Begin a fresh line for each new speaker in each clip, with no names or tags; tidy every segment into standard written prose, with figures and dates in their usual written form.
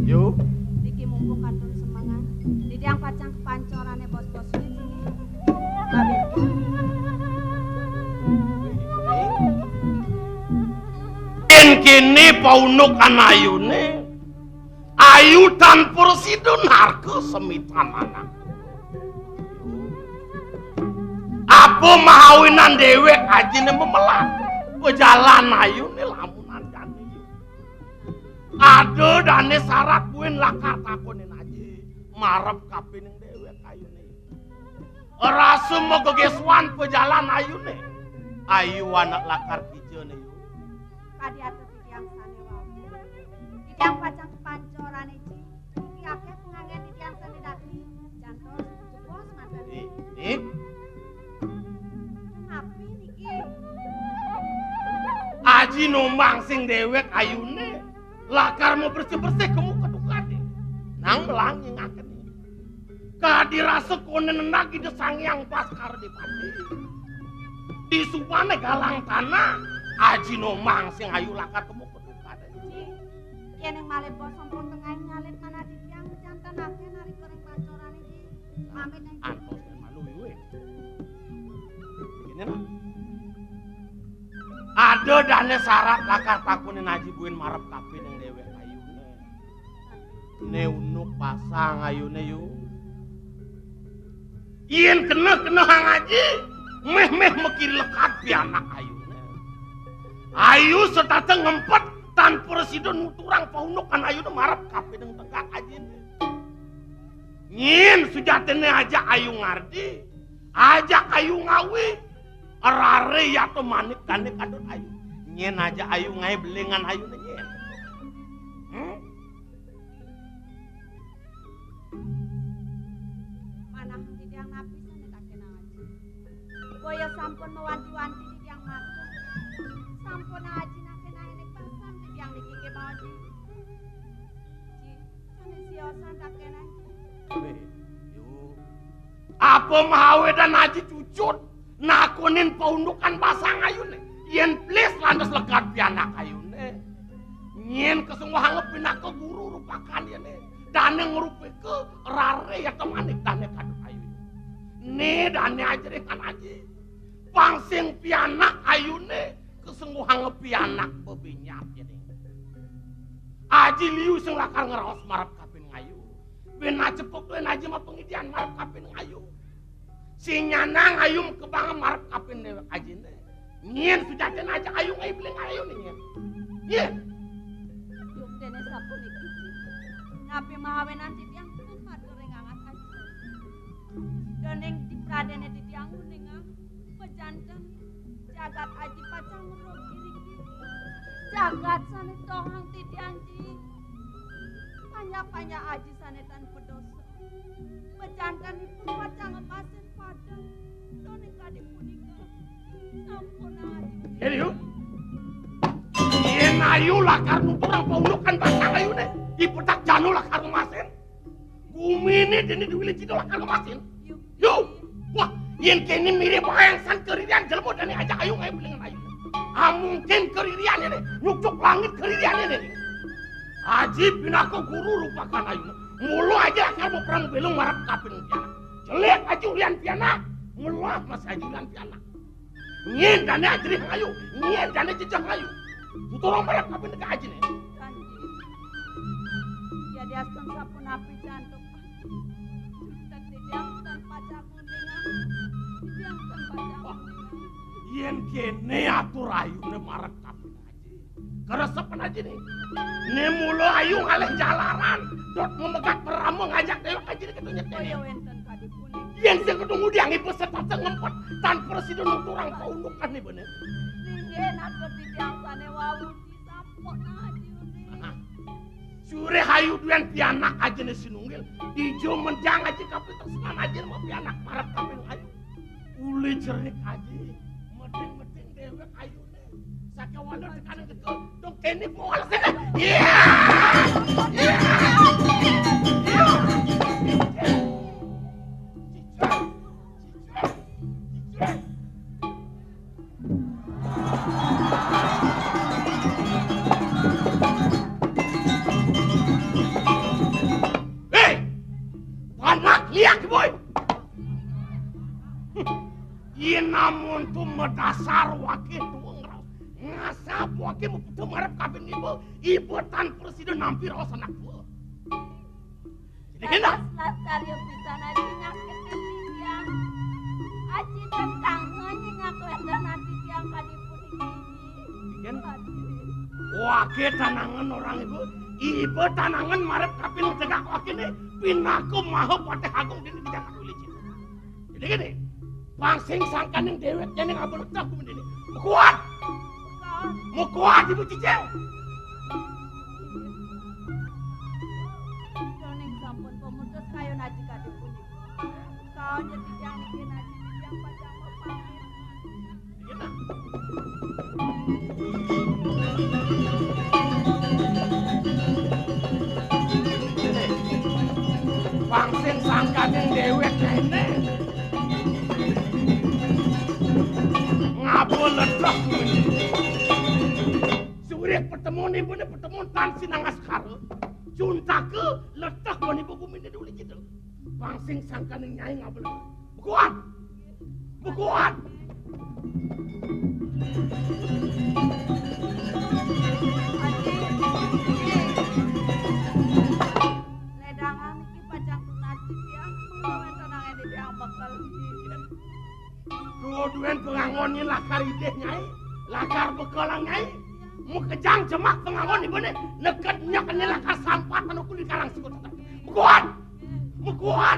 Yuk.
Niki mumpung kantor semangat. Di yang pacang kepancorane bos-bos ini. Babet.
Kini paunukan ayune. Ayu tanpur sidun harga semitanana. Apa mahawinan dewek ajine memelat. Pejalan ayune lamunan jane. Ada dane syarat buin lakar takonin aja. Marep kapining dewek ayune. Rasu mogegeswan pejalan ayune. Ayu anak lakar kijene yuk.
Kadi atur di yang sane wae. Di yang pacang kepancorane iki. Iki akeh pengangen di yang sane dadi. Jantos bos mantan.
Nih.
Api niki.
Aji nombang sing dewek ayune. Lakar mau bersih-bersih kamu kedukane. Nang melangi ngakeni. Kadirasa konen nagi desang yang paskar di pati. Di supane galang tanah. Aji nomang sing ayu lakar kamu kedukane.
Ci. Yen yang malih bos sampun tengah nyalit mana di yang jantan akeh nari goreng pancorane iki. Amit nang
Antos manu yuwe. Begini lah. Ada dane syarat lakar takunin aji buin marep kapin yang dewek ayune. Ne unuk pasang ayune yuk. Yen kena hang aji. Meh meki lekat pianak ayune. Ayu setata ngempet tanpa residon nuturang paunukan ayune marep kapin yang tegak ajine. Nyin sujatene aja ayu ngardi. Ajak ayu ngawi. Rare ya to manik kane kadon ayu. Nyen aja ayu ngai belengan ayu nyen.
Manah di yang napis ane tak kena aja. Boyo sampun mewanti-wanti di yang makan. Sampun aja nak kena enek pasang di yang niki ke bawah. Ci, ane siosan tak kena.
Apa mahawe dan aji cucut nakunin paundukan pasang ayune. Yen please landas lekat pianak ayune. Nyen kesungguhan ngepin ke guru rupakan yene. Dane ngerupi ke rare ya temanik dane kadut ayune. Ne dane ajaringan aji. Pangsing pianak ayune kesungguhan ngepianak bebinyap yene. Aji liu sing lakar ngeraos marap kapin ngayu. Bena cepuk tuh aja mah pengidian marap kapin ngayu. Si nyanang ayum kebangan marap kapin dewek ajine. Nyen sujaten aja ayung ayu beleng ayu nih nyen. Nyen.
Yuk dene sapun iki. Ngapi mahawe nanti tiang kan madu rengangan aja. Doneng di pradene di tiang uninga. Pejantan jagat aji pacang merogi riki. Jagat sanes dohang ti tiang ji. Panya aji sanetan pedosa. Pejantan itu pacang ngepasin padang. Doneng kade punika. Sampun aji.
Jadi yuk. Nyen ayu lakar nuturang paunukan pasang ayu nih. Dipetak janu lakar ngemasin. Bumi ini dini diwili cido lakar ngemasin. Yuk. Wah, yen kini mirip orang san keririan jelmo dan ajak ayu ngai belengan ayu. Mungkin keririan ini nyucuk langit keririan ini. Haji pinako guru rupakan ayu. Mulu aja akar mau perang belung marap kapin pianak. Jelek aja ulian pianak. Meluah masih aja ulian pianak. Nyen dane ajrih ayu. Nyen dane jejak ayu. Butuh orang marap kapin dekat aja nih.
Kanji. Ya diaskan sapun api jantung. Tak didiam tanpa jagung dengan. Didiam tanpa jagung.
Yen kene atur ayu ne marap kapin aja. Keresepan aja nih. Ne mulu ayu ngalih jalaran. Dot memegat peramu ngajak dewek aja nih ketunya
Koyo enten kadi puning.
Yen sing ketemu diang ibu serta ngempet tanpa presiden orang paundukan nih bener.
Ningge nak ketidiang sane wawu disampok aja udah.
Sure hayu duan pianak aja nih sinunggil. Ijo menjang aja kape tersengan aja sama pianak marap kape ayu. Uli jernik aja. Medeng-medeng dewek ayu nih. Saka walau tekanan gitu. Dong kene pohal sini. Iya. Iya. Iya. Namun tu medasar wakil tuang raw ngasap wakil mau marap kabin ibu tan presiden nampir raw sanak tua. Jadi kena.
Latar yang bisa nanti nyakit tiang. Aji tetanganya ngaklender nanti tiang kadipun ini.
Wakil tanangan orang ibu tanangan marap kabin tegak wakil ini pinaku mahu pateh agung dini di jangan ulicin. Jadi gini. Pangsing sangkan yang dewek yang ngabel letak ku mendini. Mau kuat ibu cicil.
Joning sampun pemutus kayu naji kadipun ibu. Kau jadi yang bikin naji yang pada mepanggil.
Gimana? Pangsing sangkan yang dewek ini. Ngabul ledak Surya pertemuan ibu ini pertemuan tan sinang askara junta ke ledak wani buku ini dulu gitu pangsing sangkan yang nyai ngabul bukuan bukuan
ledangan iki pajang tunajib ya mengawen tenangnya di yang bakal
dua-duaan pengangon ini lakar ideh nyai lakar bekalang nyai mau kejang jemak pengangon ibu ini nekatnya kan ini lakar sampah kan aku di karang sikut bukuan bukuan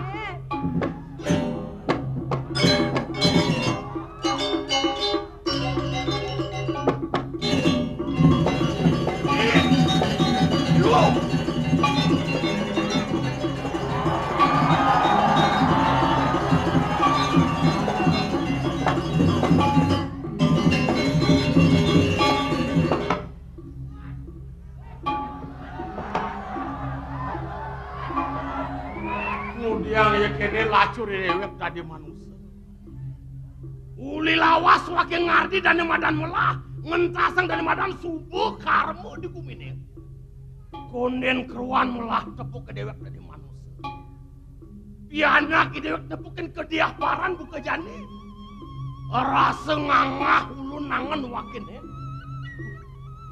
Kemudian ya kene lacur dewek tadi manusia. Uli lawas wakil ngardi dan madan melah ngentasang dari madan subuh karmu di kumini. Konden keruan melah tepuk ke dewek tadi manusia. Pianak dewek tepukin ke diahparan buka jani. Rasa ngangah ulun nangan wakilnya.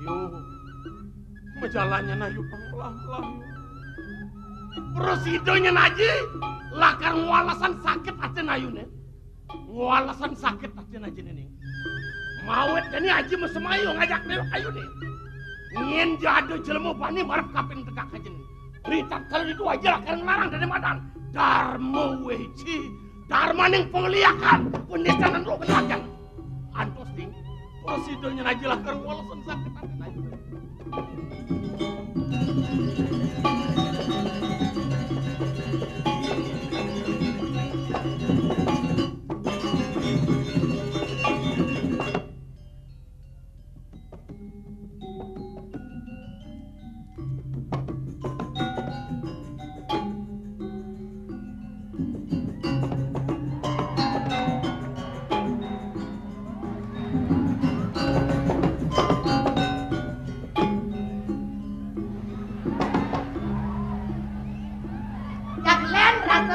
Yo, majalahnya na yuk pelah-pelah yuk. Presidennya naji lakar ngwalasan sakit aja nayune ngwalasan sakit aja naji nih mawet jadi aji mesemayu ngajak dewek ayu nih ngin jadu jelemu bani marap kapin tegak aja nih berita kalau itu aja lakar ngelarang dari madan dharma weji dharma ning pengliakan penistanan lo kenakan antos nih presidennya naji lakar ngwalasan sakit aja naji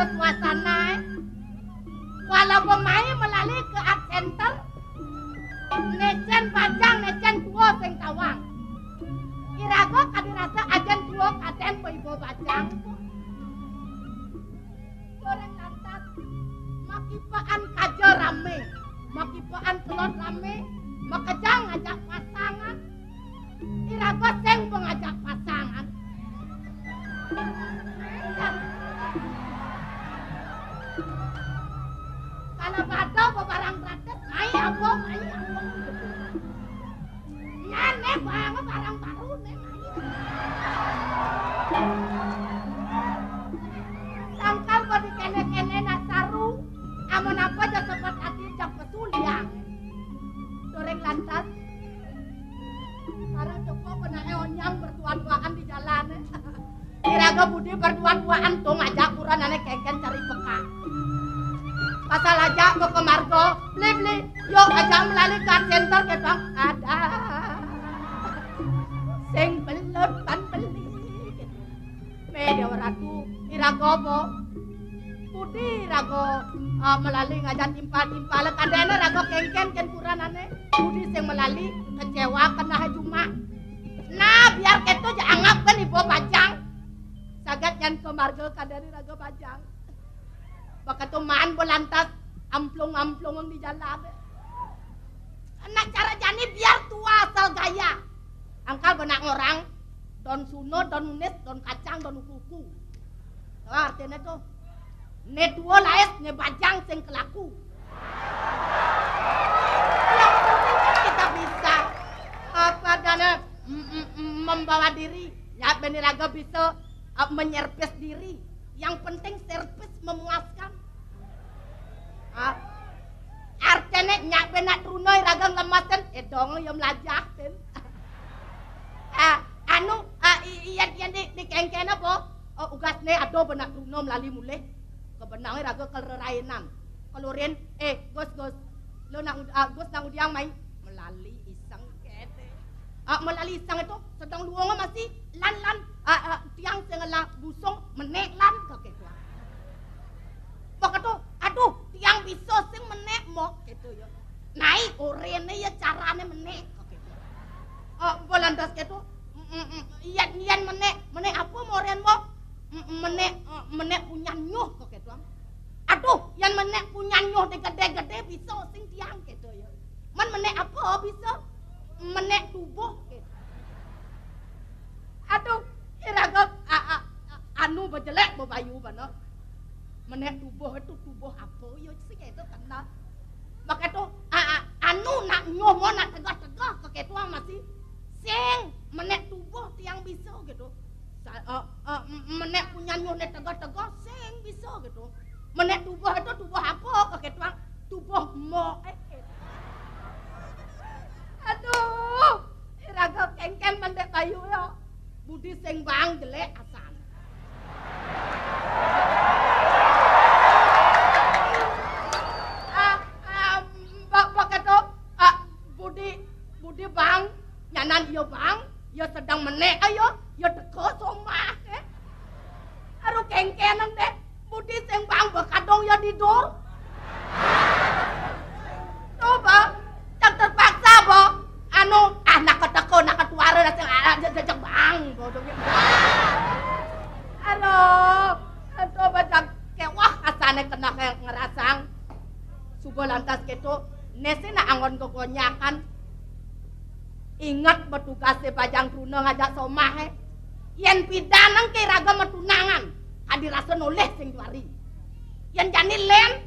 suasana walau pemain melalui ke art center necen pajang necen tua sing tawang irago kadirasa ajen tua kaden ibu pajang goreng lantas makipaan kajo rame makipaan telur rame makejang ngajak pasangan irago sing pengajak pasangan kalau pada barang gratis berdua-duaan tuh ngajak kuranane kengken cari peka. Pasal aja mau ke Margo, beli, yuk ajak melalui card center ke bang. Ada sing belut pan beli. Media ratu, irago bo, putih rago melalui ngajak timpal kadang rago kengken ken kuranane, putih sing melalui kecewa kena cuma. Nah biar ketu jangan kan ibu Bajang, sagat yang ke Margo kadang rago Bajang. Baka tumaan belantas amplung-amplung di jalan. Anak cara jani biar tua asal gaya. Angkal benak orang don suno, don nunis, don kacang, don kuku. Tuh artinya tuh. Ne dua laes, ne Bajang sing kelaku. Yang penting kan kita bisa apa dana membawa diri. Ya beniraga bisa menyerpes diri. Yang penting servis memuaskan. Artinya nyak benak runoi ragang lemasen, dong yang melajahin. Iya di kengken apa? Ugas ne ado benak runo melalui mulai. Kebenangnya raga kelerainan. Kelurin, gos, lo nang gos nang udiang main melalui isang kete. Melalui isang itu sedang luonga masih lan tiang sengela busong menek lan kakek tua. Maka tuh, aduh tiang bisa sing menek mok gitu ya. Naik orene ya carane menek kakek tua. Bolandas gitu, iyan menek apa moren mok? Menek punya nyuh kakek tua. Aduh, yang menek punya nyuh gede-gede bisa sing tiang gitu ya. Menek apa bisa? Menek tubuh gitu. Aduh, iraga anu bejelek bebayu bano. Menek tubuh itu tubuh apa yo sih itu kena. Maka itu anu nak nyoh mo nak tegah-tegah kakek tua masih sing menek tubuh tiang bisa gitu. Menek punya nyoh nek tegah-tegah sing bisa gitu. Menek tubuh itu tubuh apa kakek tua? Tubuh mo Aduh, iraga kengken mendek bayu yo. Budi sing bang jelek asan. Begitu, Budi bang, nyanan iyo bang, iyo sedang menek ayo, iyo teko somah. Aduh kengkenan deh, Budi sing bang bekadong iyo tidur. Coba, cak terpaksa bo. Anu, nak keteko, nak ketuara, jajak bang. Aduh, macam kewah asane kena ngerasang. Sugo lantas gitu, nesi nak angon kegonyakan. Ingat bertugasnya Bajang Truno ngajak somah. Yen pidanang kiraga metunangan, hadirasa noleh sing juari. Yen jani len,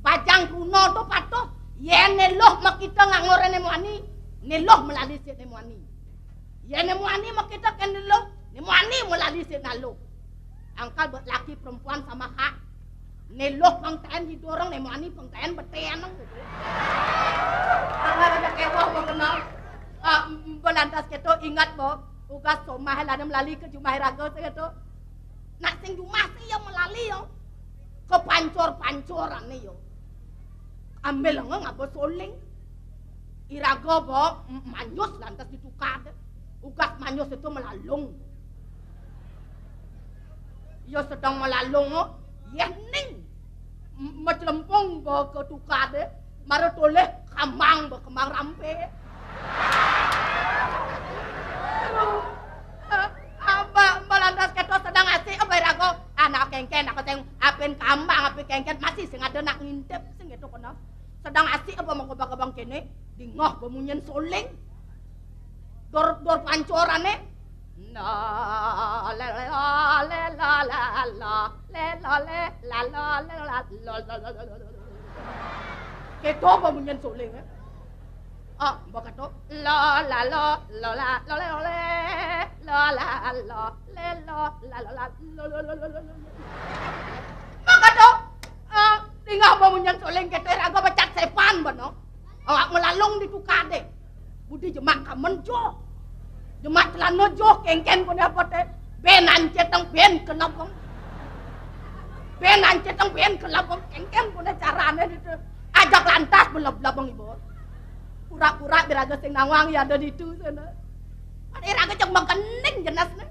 Bajang Truno tuh patuh, yen neloh makita ngangore nemuani. Neloh melalui si nemuani. Ya nemuani mak kita kan neloh. Nemuani melalui si nalo. Angkal buat laki perempuan sama hak. Neloh pangtain didorong nemuani pangtain betean. Angkal ada kewah mau kenal. Belantas keto ingat bo. Ugas somah lah melalui ke jumah raga segitu. Nak sing jumah sih yang melalui yo. Kepancor-pancoran nih yo. Ambil nggak soling. Irago bo, manyus lantas ditukar. Ugas manyus itu melalung. Yo sedang melalung, yening. Mecelempung bo ketukar. Mara toleh kamang bo kemang rampe. Lantas keto sedang asik apa irago? Anak kengken, aku teng apen kambang, apen kengken masih sing ada nak ngintip sing itu kono. Sedang asik apa mau kebang-kebang kene? Dingah bemunyen soling. Dor pancorane. La la la la la la la la la la. Keto bemunyen soling. Baka to la la la la la la la la la la. Baka to tinggal bemunyen soling keto raga becat sepan bano. Awak melalung di tukade. Budi jemak kamen jo. Jemak celana jo kengken pun dapat benan ceteng ben kenop wong. Benan ceteng ben kelap wong kengken pune carane itu. Ajak lantas belab-belab wong ibu. Pura-pura biraga sing nawang ya ada di itu sana. Ada iraga cek mengkening jenasnya.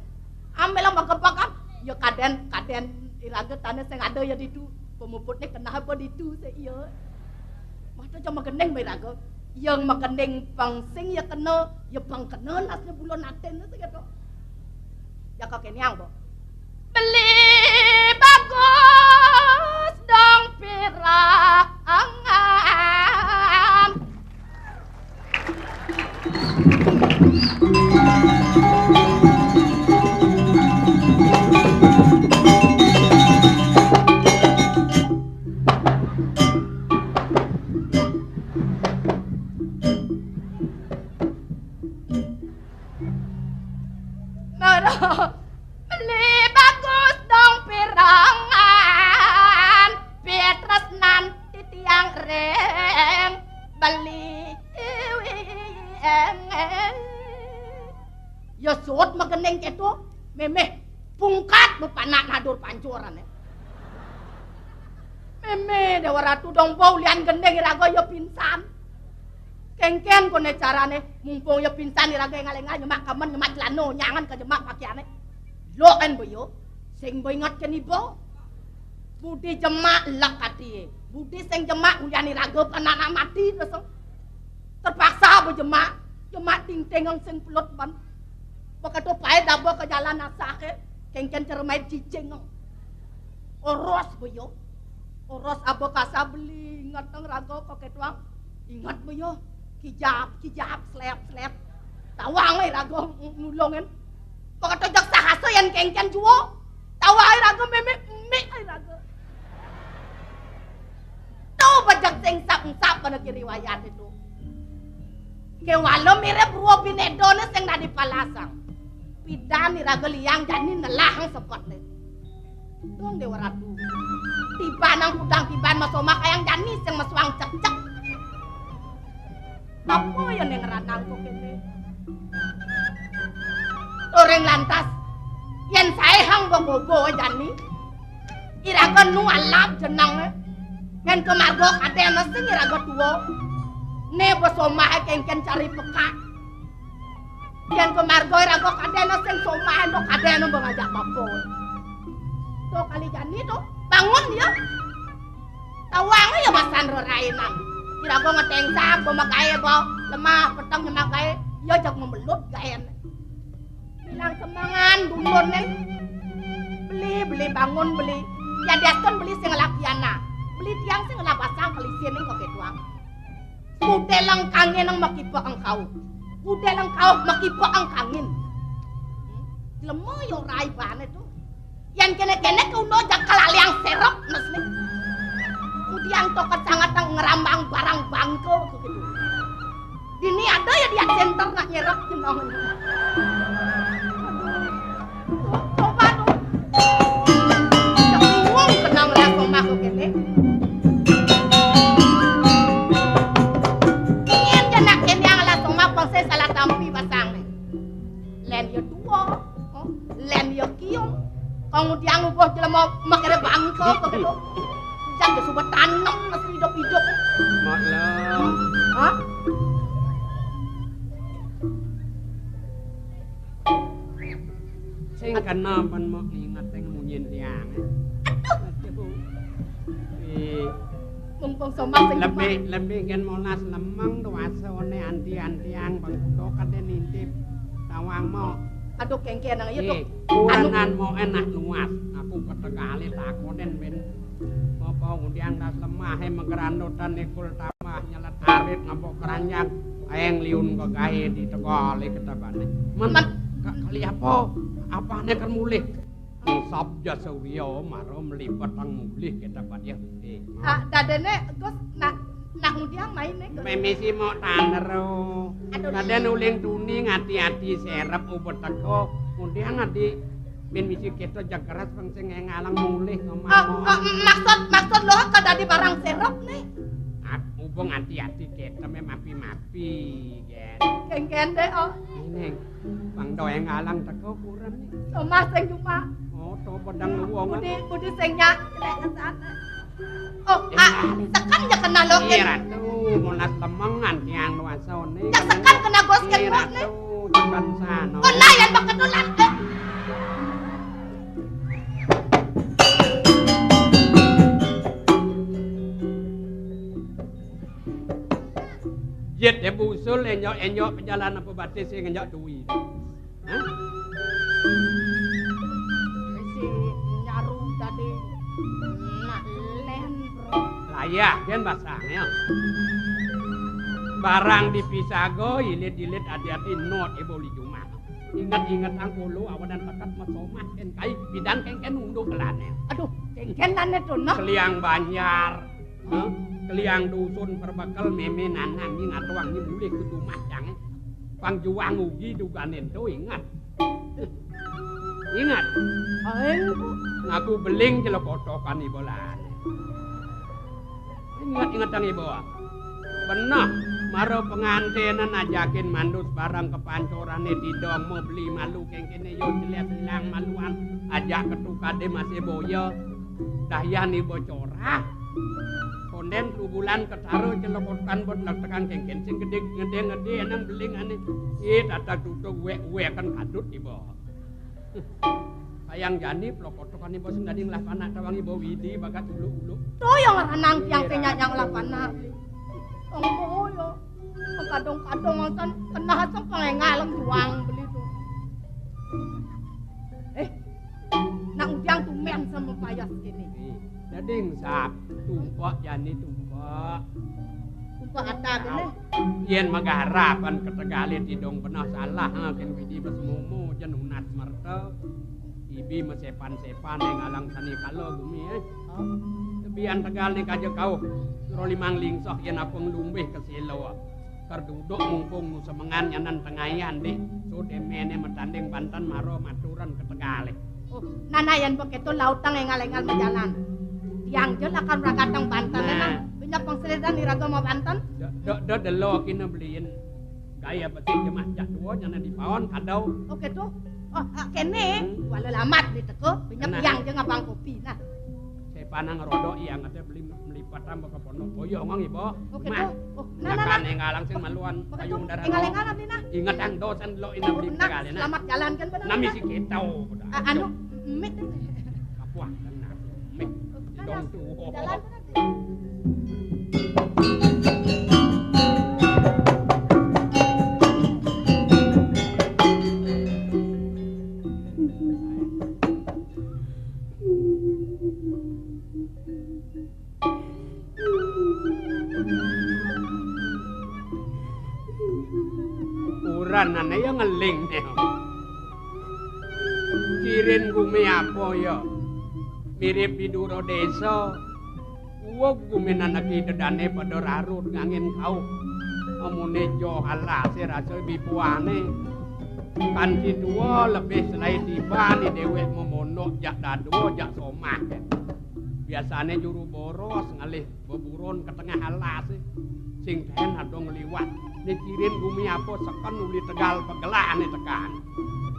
Ambil yang mengkepakan. Ya kaden iraga tanah sing ada ya di itu. Pemuputnya kenapa di itu saya iya. Mata cuma kening biraga. Yang mengkening pangsing ya kena. Ya bang kena nasnya bulan naten itu gitu. Ya kau kenyang bo. Beli bagus dong pirak angan. Beli bagus dong pirangan, Petrus nanti tiang reng beli ya suot mageneng itu memeh pungkat bepanak nadur pancuran memeh dewa ratu dong bau lian gendeng irago ya pinsan kengken kone carane mumpung ya pinsan irago ngalengan nyemak kaman nyemak celano nyangan ke nyemak pakaiane lo kan boyo sing boy ingat ken ibo budi jemak lekati budi sing jemak ulian irago anak mati terus terpaksa bo jemak ting-tingang sing pelut ban pakato pae dabo ke jalan asake kengken cermai cicing oros boyo oros abo kasa beli ingat nang rago pakai tuang ingat boyo kijap slep tawang ai rago nulongin pakato jak sahaso yan kengken juo tawa ai rago meme ai rago tau bajak sing sap pada riwayat itu kewalo mirip ruo binedone sing nadi palasang pidan iraga liang jani nelahang sepotne dong dewa ratu tiba nang kudang tiban masoma kayang jani sing masuang cek apa yang ngeranang kok kene toreng lantas yen sae hang bobo jani iraga nu alap jenang yen kemargo kadene sing iraga tuwa ne bosoma kengken cari peka yang kemargo irago kadeno sing somahan do kadeno ngajak papo to kali jani to bangun ya tawang ya masan rorainan irago ngeteng sak bo makae bo lemah petang makae ya jak memelut gaen bilang semangan dulur nen beli bangun beli ya daston beli sing lakiana beli tiang sing lapasang kelisien ning kok ketuang udelang kangen nang makipa ang kau udelang kau makipa ang kangin lemo yo rai bane tu yan kene kau no jakal aliang serap nesne kemudian tokat sangat ngerambang barang bangko begitu dini ada ya dia center nak nyerap jenong coba tu jak bingung kenang lihat omah ko kene saya salah tampi pasang len yo dua len yo kiong kemudian ubah jelema makere bangko begitu jangan subat tanam nasi hidup maklum hah
sing kenapa mau ingat yang munyin tiang
mumpung somak sing
lebih kan molas lemang tuh asone anti-antiang bangko kade nintip tawang mau
aduh kengken nang ieu tuh
kuranan mau enak luas aku ketekali takonen ben apa undian das lemah he menggerandotan nikul tamah nyelet arit ngapok keranjang aeng liun ke gahe di tegole ketabane men kali apane kan mulih sabja sewiyo maro melipat ang mulih kita badya
dadene Gus nak undiang main nih
memisi mau tanero daden uling tuni ngati-hati serep ubet teko undiang ngati min misi kita jagaras bang sing ngalang mulih ngomong
maksud lo ka dadi barang serep nih
ubung hati-hati kita mapi-mapi gen
kengken deh
ini bang doeng ngalang teko kurang nih
Somah sing cuma.
Oh, to pedang luwung.
Budi sing nyak lek kesana. Oh, sekan ya kena loken.
Iya, Ratu, monas lemengan tiang nuasone.
Jak sekan kena gosken
Iya,
mone.
Ratu, cepat sana.
Kena yan paketulan.
Jet ya busul enyok perjalanan apa batis sing enyok duwi. Hah?
Si nyaru tadi nak len bro.
Layak kan basangnya. Barang dipisago ilit-ilit hati-hati not boli cuma. Ingat-ingat ang kulo awadan pakat masomah ken kai bidan ken unduh kelane.
Aduh, kengkenane tuh noh.
Keliang Banjar. Huh? Keliang dusun perbakal meme nanang ni ngatuang ni mulai kudu macang. Pangjuang ugi duganen tu ingat. Ingat.
Aeng
Aku beling celok kotokan ibolan. Ingat ang ibo. Benar. Maro pengantinan ajakin mandus barang kepancorane didong mau beli malu kengkene yo jelas hilang maluan ajak ketukade masih boyo dahyan ibo corah. Konden bulan ketaruh celokotan buat tekan kengken sing gede enang beling ane tata duduk we kan kadut ibo sayang jani pelokotokan ibo sing dadi ngelah panak tawang ibo widi bagat ulu
tuh yang lanang tiang tenya yang lapana tongko yo kadong-kadong ngonton kena hasang pengengalem juang beli tuh nak udiang tumen sama payas ini
dading sap tumpok jani tumpok
ada gini
yen magaharapan ketegalit idong benar salah ken widi besmumu jenunat merte ibi mesepan-sepan yang alang sani kalau bumi tebian tegal ni kaje kau suro limang lingsoh yen aku ngelumbih ke silo terduduk mumpung nu semengan nyanan tengayan di so demene metanding Banten maro maturan ketegalit
nanayan begitu lautang yang ngalengal majalan yang jel akan ragatang Banten nah. Banyak pangselesaan di Ragama Banten
dok delo kina beliin gaya betik jemah jak dua nyana di pawon kadau
oke tuh oh kene walau lamat di teko banyak yang jeng abang kopi nah
saya panang rodok yang ada beli melipat tambah ke pondok boyo ngong ibo
oke tuh oh
nah yang ngalang sing maluan ayu mendarat
ngalengan abdi nah
ingat yang dosen lo ina beli sekali nah
selamat jalan kan benar
nami si kitau
anu mit
kapuah kan nah mit dong tuh
jalan
uran yang ngeling kirin gumi apa ya mirip biduro desa uwa gumi nanaki dedane pada rarut ngangin kau amune jo halase rasa bipuane kanci dua lebih selain tiba ni dewek memonok jak dado jak somah biasanya juru boros ngalih beburon ke tengah halase sing ten adong liwat dikirin bumi apa sekan uli tegal pegelaan tekan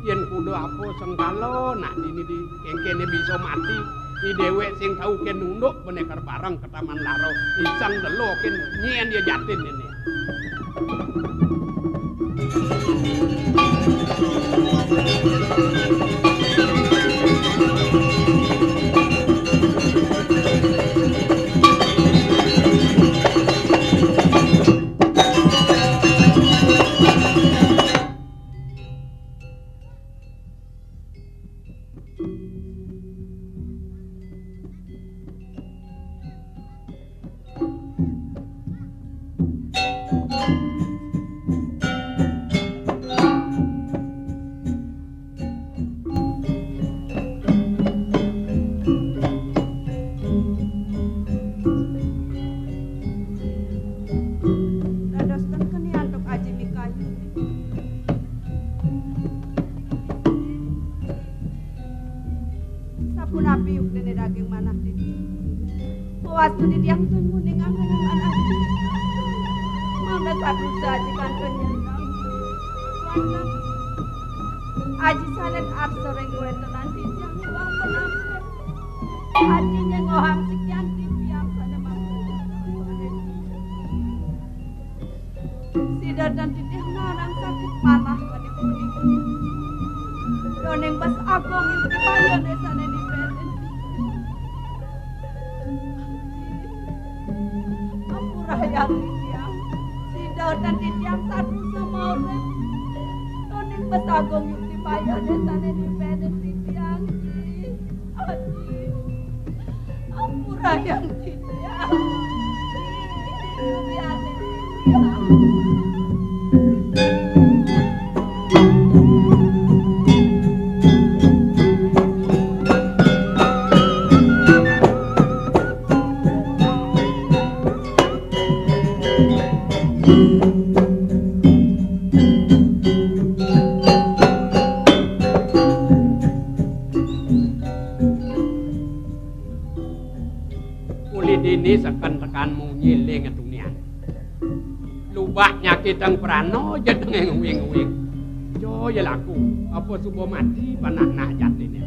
yen kudu apa sengkalo nak dini di kengkene bisa mati di dewek sing tau ken nunduk benekar barang ke taman laro isang delo ken nyien dia jatin ini
Aji salen arsoreng wetenan titiang bang penampilan. Ajinya ngohang sekian titiang pada mampu. Sidar dan titiang narang sakit parah pada kuning. Doneng bas agong yung dipayon desa neni beten. Ampurah yang titiang. Sidar dan titiang satu sama orang. Doneng bas agong yung dipayon desa neni beten titiang. Aji. Ampurah yang titiang. Biar titiang.
Ini sekan tekanmu nyiling dunia. Lubak nyakitang prano jadi ngewing-ngewing. Jo ya laku apa subuh mati panak nak jatine.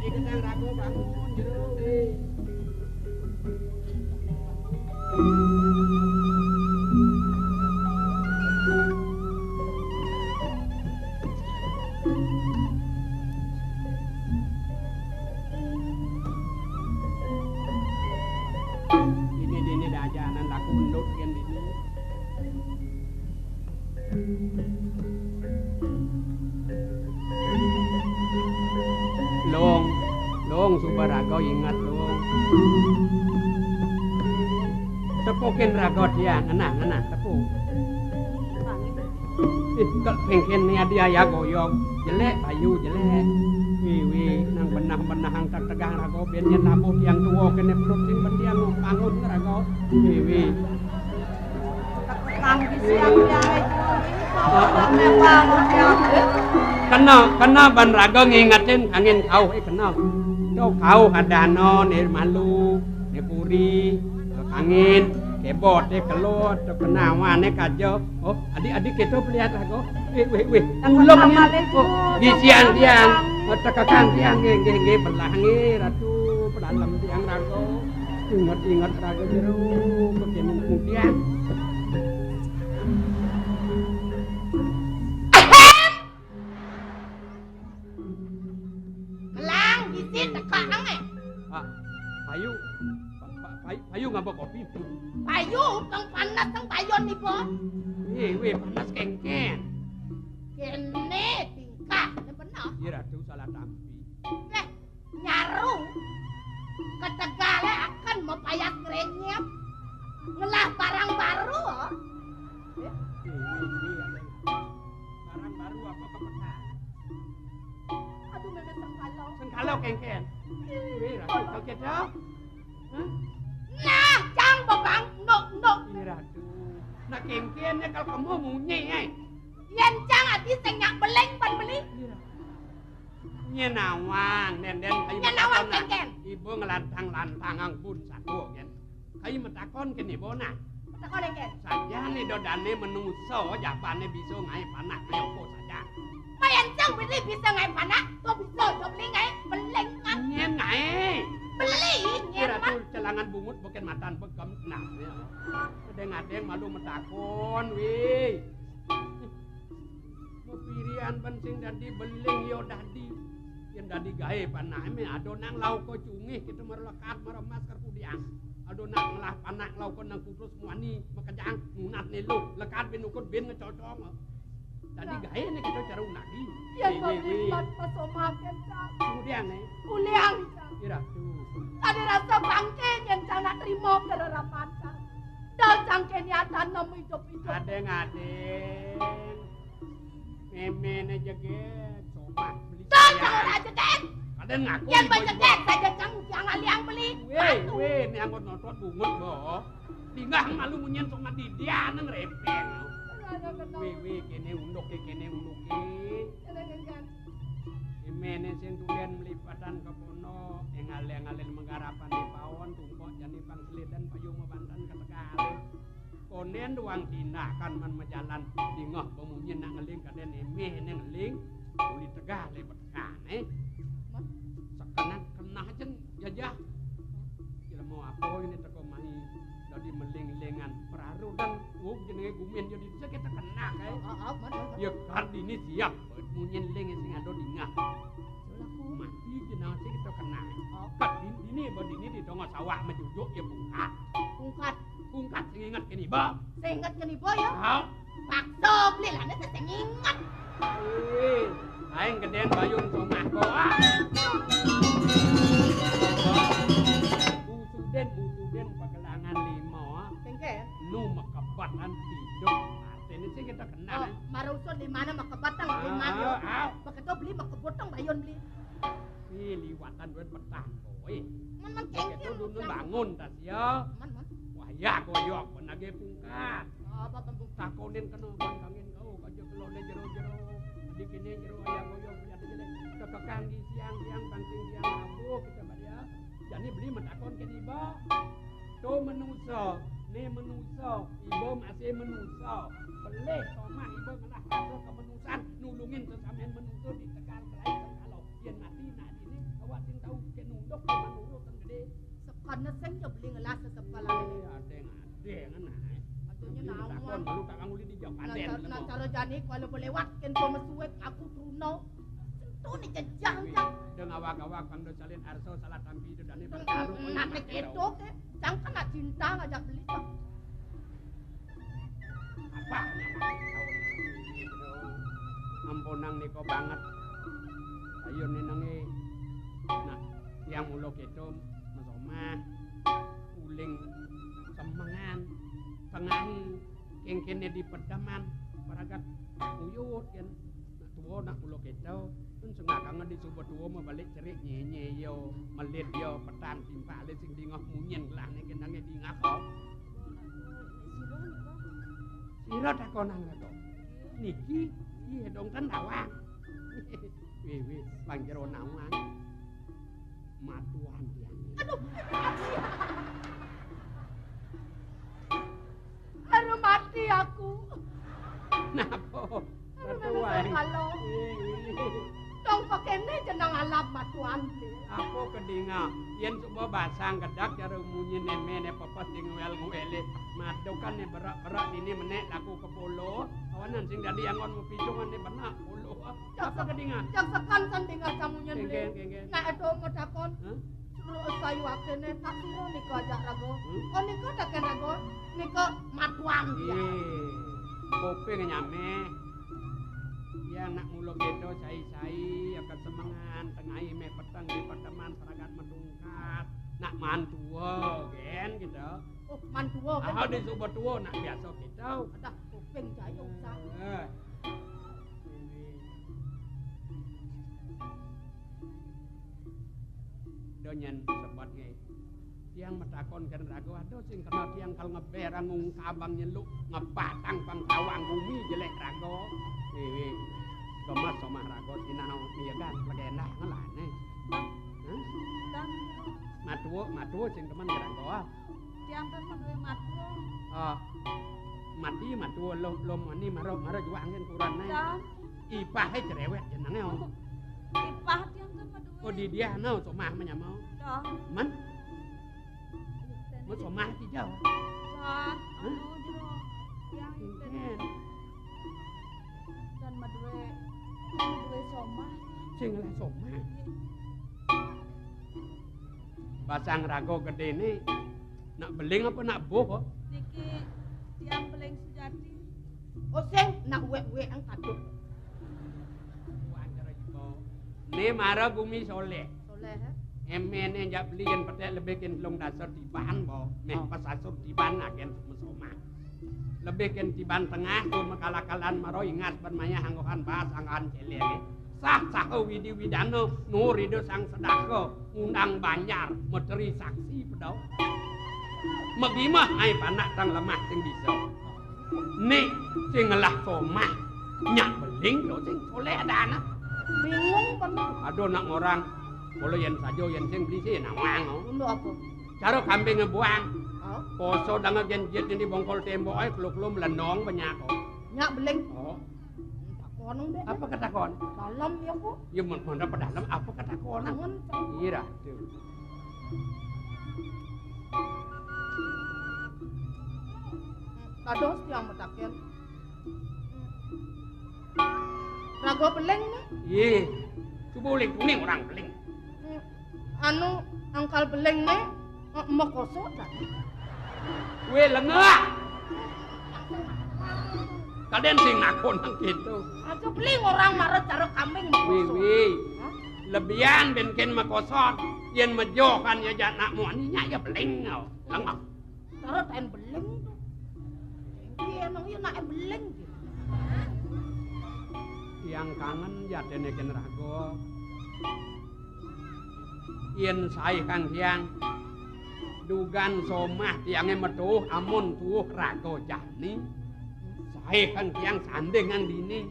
Ketang rago bangun jero ini dajanan laku undut kan ini. Long Subarago ingat long. Tepukin rago dia ngena tepuk. Kok pengken dia ya goyong. Jelek payu jelek. Wi nang benah-benah ang tegang rago ben yen nabuh tiang tuwa kene perut sing pendiang bangun rago. Wi.
Terang di siang jare
Kena ban rago ngingetin angin kau kena. Đâu kau hadano ni malu ni puri angin kebot ni kelot kenawan ni kajo oh adik kita lihat lagu weh ulung ni di siang tiang tekakan tiang ge belangi ratu pedalam tiang rago ingat rago jeru kemudian tiang Payu ngapa kopi?
Payu teng panas teng payon nih, Bos.
Weh panas kengken.
Kene tingkah, bener.
Iya ratu salah tampi.
Nyaru. Ketegale akan mau payah kerenyep. Ngelah barang baru.
Barang baru apa kepetan?
Aduh memang sengkalau.
Sengkalau kengken. Weh ratu kau kita?
Nah, cang babang, no.
Iya ratu. Nak kengkennya kalau kamu munyi
Yen cang ati sing nyak beleng pan beli.
Nya nawang den
Nya nawang kengken.
Ibu ngelantang-lantang ang pun satu kan. Kayu metakon ke nih bona.
Metakon kengken.
Saja nih dodane menuso japane bisa ngai panak nyopo saja.
Mayan cang beli bisa ngai panak, to bisa to beli ngai beleng kan.
Nyen ngai.
Beli
Kira tuh celangan bungut bukan matan begem nah ya. Adeng malu metakon weh. Pirian penting dadi beling yo dadi. Yen dadi gawe panake adonang lau ko cungih kita merlekat meremas kerpudiang. Adonang lah panak lau ko nang kutus muani makajang nunat ni lu lekat bin ukut bin ngecocong. Dadi gawe ni kita cara unadi.
Yen pabrik pasomaken cang.
Kemudian
Uliang cang.
Kira tuh.
Ada rasa bangke yang cang nak terima kederapan cang. Dal cang kenyatan nemu hidup-hidup.
Adeng. Meme na jaget, somat beli
Dal cang ora jaget.
Kaden ngaku.
Yen becek saja kamu jangan liang beli.
Weh, ni anggot notot bungut boh. Tinggal malu munyen sok mati dia nang repeng. Weh, kene unduk kene unduk Imene sing tulen melipatan kepono engale-engalen menggarapan di pawon tumpok jani pang seliden payung mebantan ketekale. Konen duang tindakan man majalan dingah pemunyin nak ngeling kaden emeh nang ngeling uli tegah lebat kane. Sakanan kena jen jajah. Kira mau apa ini teko mahi jadi meling-lengan peraru dan jenenge gumen jadi bisa kita kena kae. Ya kardini siap munyin ling sing ado dingah. Mati jenang sing kita kena. Kat dini bodini di dongo sawah mejujuk ya bungkat. Bungkat sing ingat kene ba.
Sing ingat kene ba ya?
Ha.
Pakso beli lah nek sing ingat.
Aing gedean bayun somah boa. Usuden pagelangan lima.
Kengke.
Nu makabatan hidup. Ini sih kita kenal.
Marusut di mana makabatan lima yo. Begitu beli makabotong bayun beli.
Liwatan duit petang boy.
Man kengke.
Itu dulu bangun tas ya.
Man.
Wah ya koyok penage pungkat.
Apa pembuk
Takonin kena bangkangin kau kaja kelone jero-jero. Adik ini jero ayah koyok lihat aja deh. Kekekang di siang-siang pancing siang abu kita badia. Jadi beli metakon ke iba. Tuh menuso, ne menuso, ibu masih menuso. Beleh somah ibu ngelah kasih kemenusan nulungin sesamen menuso di tegal belai kalau yen mati nak ini awak sing tahu ke nunduk ke menurut teng gede.
Sekana sing yo beli ngelas sepala ini.
Ade ngana.
Atunya naon.
Baru tak nguli di jauh paten.
Nak cara jani kalau boleh watken pemesuek aku truno. Itu ni jejang.
Deng awak-awak pang salin arso salah tampi itu dani bertaruh.
Nak kedo ke. Jangan nak cinta ngajak beli.
Apa ampunang niko banget ayun ni nangi nah yang mulo keto masomah uling semengan tengahi kengkene di pedaman paragat uyut kan nak tuwo nak mulo keto tun sengakanga di subuh tuwo mabalik cerik nyenye yo melit yo petan timpa ale sing dingah munyen lah nek nangi dingah kok Sira takonang to. Niki iya dong kan dawang. Wih, bang jero nawang. Matuan dia.
Aduh mati aku.
Napa?
Matuan. Halo. Dong pakene jeneng alap matuan.
Apa kedinga? Yen coba basang kedak jare munyin nemene pepes ding ngwel-ngwele. Madokan ne berak-berak dini menek laku ke polo. Awanan sing dadi angon mu picungan ne benak polo. Apa kedinga?
Jak sekan sandinga kamunyen beli.
Geng.
Nek edo medakon. Terus sayu akene tak sira nika ajak rago. Oh nika daken rago. Nika matuan ya.
Kopeng nyame. Yang nak mulo gedo sai-sai akan semangan tengahi me petang di peteman seragat medungkat nak mantuo gen gitu.
Oh mantuo kan.
Ah di subuh tuo nak biasa gitu.
Ada kopeng jaya usah.
Donyen sebat nge. Tiang metakon kan rago aduh sing kena tiang kal ngeberang ngabang nyeluk ngepatang pang tawang bumi jelek rago. Kemas somah rago sinau niagan legenda ngelane. Matuo sing teman rago.
Tiang teman duwe matuo.
Matuo lo mani maro juangin kurang nae. Ipah he cerewet jenenge.
Ipah tiang teman duwe.
Oh di dia nau somah menyamau.
Dah.
Man. Mo somah ti jauh.
Dah. Jero. Tiang iten. Dan maduwe somah.
Sing lah somah. Basang rago gede ni nak beling apa nak boh?
Niki tiang beling sejati.
Oh sing nak wek-wek ang kaduk.
Wajar ibu. Ni mara bumi soleh.
Soleh ha?
Emene jak beliin petek lebihin belum dasar tiban bo. Meh pas asur tiban agen mesomah. Lebihin tiban tengah tu makala-kalan maro ingat bermaya hanggohan bahas anggahan celele. tansah saha widi-widana nurida sang sedaka undang banyar mederi saksi pedau. Megimah ai panak tang lemah sing bisa. Nek sing ngelah somah nyak beling lho sing soleh adana.
Bingung bener.
Aduh nak orang kalau yen sajo yen sing beli sih nawang.
Untuk apa?
Cara kambing ngebuang.
Oh,
Poso dang genjet ini bongkol tembok ae kluk-kluk melenong banyak kok.
nyak beling.
Oh,
Takonung deh.
apa ketakon?
Dalam ya kok.
Ya mun pedalam apa ketakon?
Nangon.
Iya tuh.
Kados yang metakin. Rago beling nih.
Iya. Coba uling kuning orang beling.
Anu angkal beling nih mau kosot dah.
Weh lengah. Kalian sing nakon nang gitu.
Aja beling orang marah cara kambing mau
Wih
kosot.
wih. Lebihan benken makosot. Yen mejo kan ya janak mu aninya ya beling ngau. Lengah.
Cara tain beling tuh. Iya nang iya nak beling gitu.
Yang kangen ya dene ken rago. Yen sae kang hyang dugan somah tiange metuh amun tuh rago jani. Sae kang hyang sandengan dini.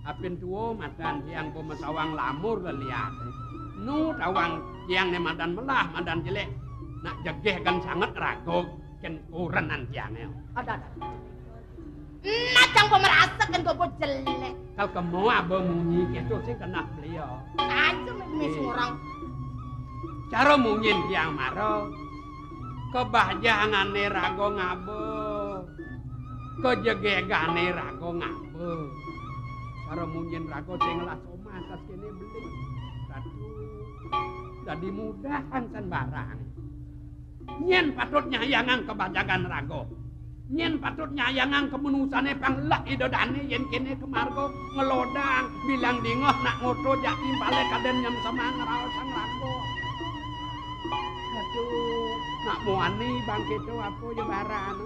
Apin tuo madan hyang pemasawang lamur leliat. Nu tawang hyang ne madan melah madan jelek. Nak jegeh kan sangat rago ken urenan hyang.
Ada. Nah cang pemerasa kan gue jelek.
Kal kemo abang munyi gitu sih kena beliau.
Aja misi orang.
Cara mungkin yang maro kebahagiaane rago ngabe kejegegane rago ngabe cara mungkin rago sing lah somah tas kene beli ratu dadi mudahan san barang nyen patut nyayangan kebajagan rago nyen patut nyayangan kemenusane panglak idodane yen kene kemargo ngelodang bilang dingoh nak ngoto jak timpale kaden nyem semang raos sang rago. Aduh, nak muani bang gitu apa ya barang.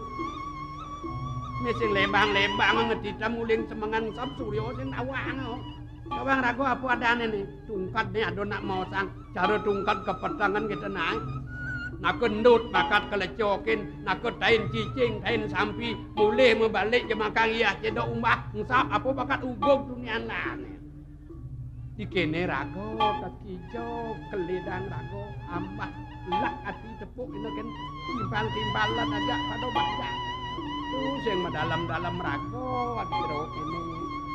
Mesing lembang-lembang ngedita muling semengan sab suryo sing awang. Awang rago apa adane nih? Tungkat nih ado nak mau sang cara tungkat kepetangan kita naik. Nak kendut bakat kelecokin, nak tain cicing, tain sampi, mulih membalik je makang iya cedok umbah, ngusap apa bakat ugog dunian lane. Di kene rago kakijo kelidang rago ambah lak ati tepuk ini kan timbal-timbalan aja pada baca tuh sing dalam-dalam rago ati jero ini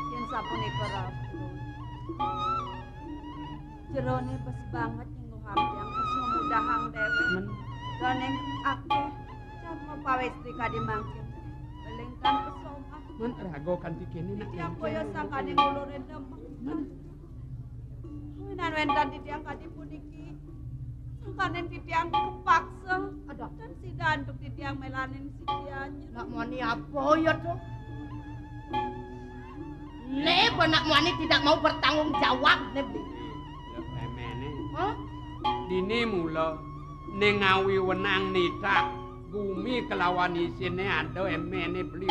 Yen sapunika rabu. Jerone bes banget ning hambyang terus memudahang dewe. Doneng akeh can mapawesti kadi mangkin. Belengkan pesomah.
men rago kan di kene nak
Tiang koyo sang kadi ngulurin demek. Winan wendan titiang kadi puniki. Sangkanen titiang kepaksa.
Ada.
Dan si danduk titiang melanin si dianya.
Nak muani apa ya tuh? Ne nak muani tidak mau bertanggung jawab ne beli.
ya emene
Hah?
dini mula nengawi wenang nita bumi kelawan isine ada emene beli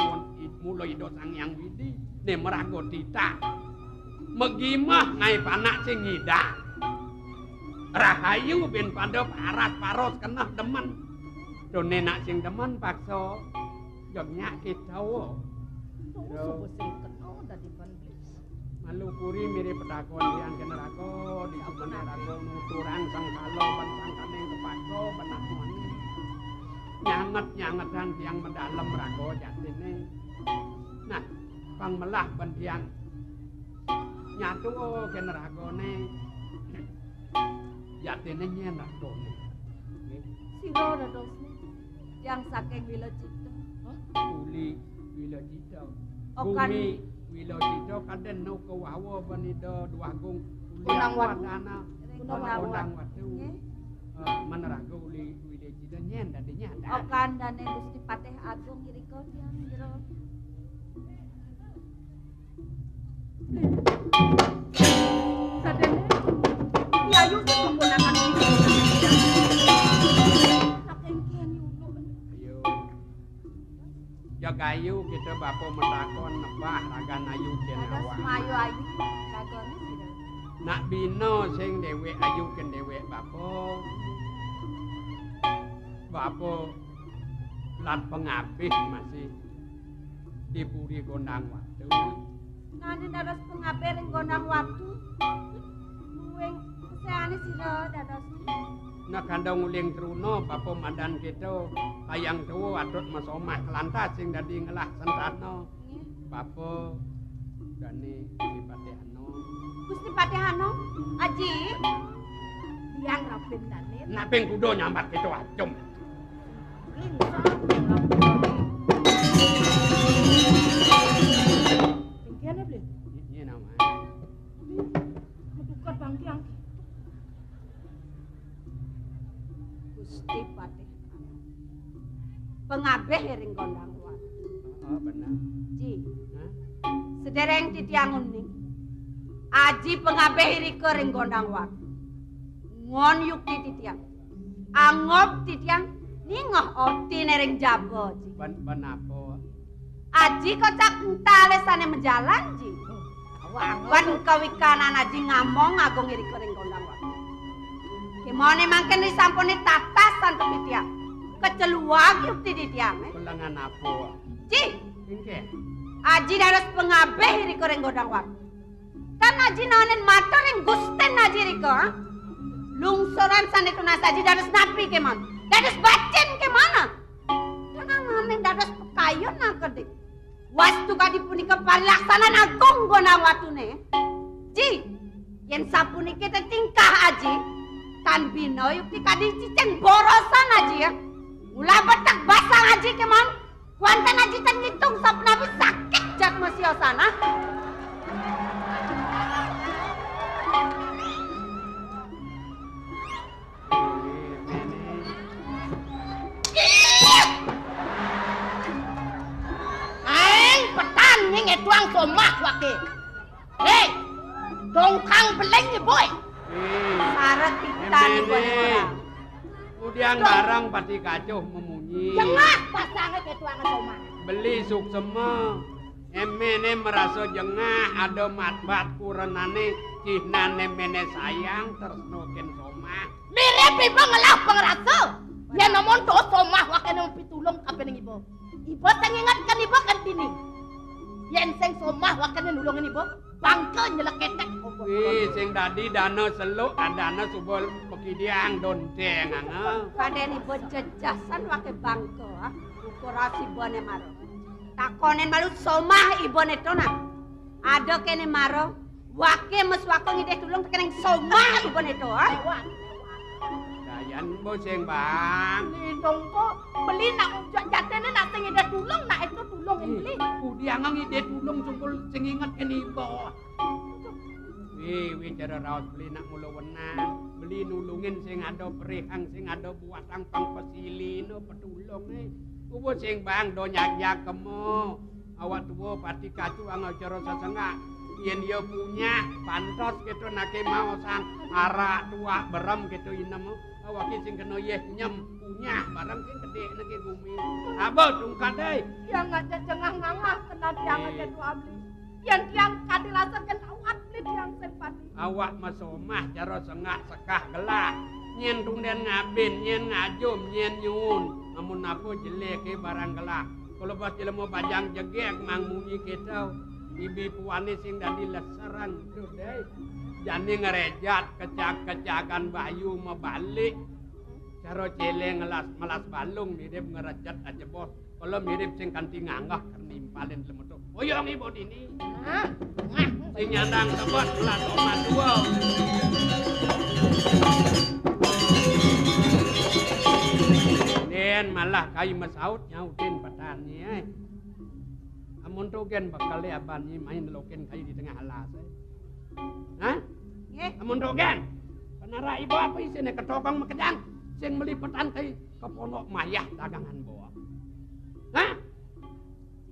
mula ido sang yang widi ne merago tita megimah ngai panak sing ngidang rahayu ben pada paras paros kena demen do nenak sing demen paksa jognya kita wo
Tuh sing kena dari ban beli.
malukuri mirip pedakon yang kena rago di sebenar rago nuturang sang kalo ban sang kaneng kepako benak mani nyanget-nyangetan tiang medalem rago jatine nah pang melah ban tiang nyatu kena ragone jatine nyen ragone
Siro dadosne. Yang saking Wilajita.
uli wilajita
Okan.
bumi wilajita kaden no kewawa banida duagung
Unang watu.
wadana unang watu menerago uli wilajita nyen dadi nyanda
Okan dane Gusti Patih Agung iriko tiang jero.
Sadene. Yayu sih menggunakan ini.
Saking kian yuno.
ayo jagayu kita bapo metakon nebah ragan ayu jen
Ada
awak
semayu ayu. Kagone sira.
Nak bina sing dhewek ayu ken dhewek Bapo lan pengabih masih dipuri gondang watu.
Nani dados pengabeh ring gondang watu. Muwing keseane sira dados.
Nak kandang uling truna Bapo mandan kita kayang tuwa adut mas omah kelantas sing dadi ngelah sentana. Bapo dani Patihano.
Gusti Patihano, Aji.
Yang rapin danin.
Nak ping kudu nyambat kita acum.
Pinggiannya beli.
Ini nama.
Medukat bangki yang.
Gusti Patihano. Pengabeh ring gondang watu.
Oh benar.
Ji.
Hah?
Sedereng titiangun ning. Aji pengabeh rika ring gondang watu. Ngon yukti titiang. Angop titiang ningoh oti nering jabo ji.
Ben apa?
Aji kocak entalesane menjalan ji. Wan kawikanan aji ngamong agung rika ring gondang watu. Kimone mangken disampuni tatasan titiang. Keceluwag yukti titiang.
Kelengan apa?
Ji.
Ingke.
Aji dados pengabeh rika ring gondang watu. Kan aji naonen matur ring Gusten aji rika. Lungsuran sandiku nasaji dados napi kemon. Dados bacin kemana? Tenanganen dados pekayun nakedik. Wastu kadi punika parilaksanan agung gondang watune. Ji, yen sapuniki teh tingkah aji tan bina yukti kadi cicen borosan aji ya. Ulah betek basang aji kemon. Kuanten aji ten ngitung sapunapi sakit jak masiosana.
Aing petan ning etuang somah wake. Hei, dongkang beleng ni boy.
Sarek kita nih orang.
Kemudian barang pati kacuh memunyi.
Jengah pasange ketuangan somah.
Beli suksema. Emene merasa jengah ada matbat kurenane cihnane mene sayang tersnoken somah.
Mirip ibu ngelah pengerasa. Yen nomon to somah wake nang pitulung kabeh ning ibu. Ibu teng ingatkan ibu kan dini. Yen sing somah wake nulungin ibu. Bangke nyeleketek.
Wih, sing tadi dana seluk adana subol pekidiang donteng anga.
Kaden ibu jejasan wake bangke ah. Ukurasi bone maro. Takonen malu somah ibone tona. Ada kene maro. Wake mes wako ngideh tulung tekeneng somah ibone to ah.
Dayan bo sing bang.
Lindung kok beli nak jatene nak sing ngideh tulung nak itu tulung beli.
Kudiang ngideh tulung sungkul sing inget kene ibu. Wih, cara raos beli nak mulu wenang. Beli nulungin sing ada perihang, sing ada buatang pang pesili no petulung nih. Ubo sing bang do nyak kemo. Awak tuwo pati kacu angau cara sesengak. Yen dia punya pantos gitu nake mau sang arak tua berem gitu inem. Awak sing kena yeh nyem punya barang sing gede nake bumi. Abot ungkat deh.
Yang ngajak jengah ngangah kena tiang aja dua beli. Yang tiang kadilasakan awak beli tiang sempati.
Awak masomah cara sengak sekah gelah. Nyen tunden ngabin, nyen ngajum, nyen nyun. Namun apa jelek ke barang gelah. Kalau pas jelema bajang jegek mang munyi kita. Bibi puane sing dadi leseran tuh deh. Jani ngerejat kecak-kecakan bayu mebalik. Cara celeng melas balung mirip ngerejat aja bos. Kalau mirip sing kanti nganggah kernimpalin lemetuk. Oyong ibu dini. Sing nyandang tebot melas oma dua. Den malah kai mesaut nyautin petani. Amun togen bakal abani main loken kai di tengah alas. Hah?
Nggih.
Amun togen. Penara ibu apa isine ketopang mekedang sing melipetan kai ke pondok mayah dagangan bawa. Hah?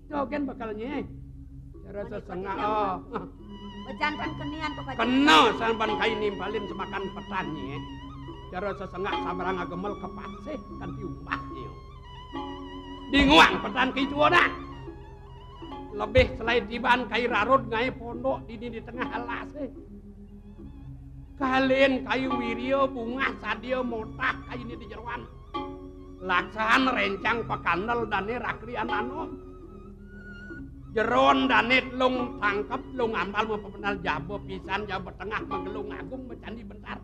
Togen bakal nyeh. Cara sesengah oh.
Bejantan kenian pokoknya.
Kena sampan kai nimpalin semakan petani. Cara sesengah sabarang agemel kepasih kan diumbahnya. Dinguang petan kai tuona. Lebih selain tiban kai rarut ngai pondok di tengah alas. Kalian kayu wiryo bunga sadio motah kayu ini di jeruan. Laksaan rencang pekanel dane rakrian anu. Jeron dane lung tangkep lung ambal mempenal jabo pisan jabo tengah mengelung agung becandi bentar.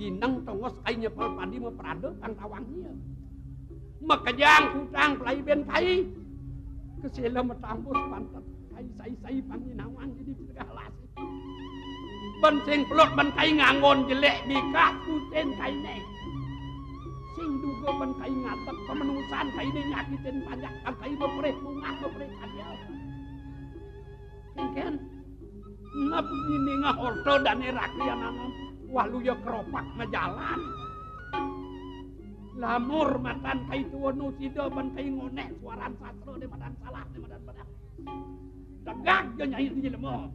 Jineng tongos kayu nyepel padi memperado tang tawangnya. Mekejang kutang pelai ben kai. Kesela metambus pantat kai sai-sai panginawang jadi tengah lasi. Bensing pelot ban kai ngangon jelek bika kucen kai neng. Sing duga ban kai ngatek pemenusan kai ne nyakitin pajak kai bepreh bunga bepreh kadia. Ken ngap ini ngahorto dan raklian anom walu ya keropak ngejalan. Lamur matan kai tuwa nu sida ban kai ngonek suaran sastra de madan salah de madan badak. Tegak je nyai di lemah.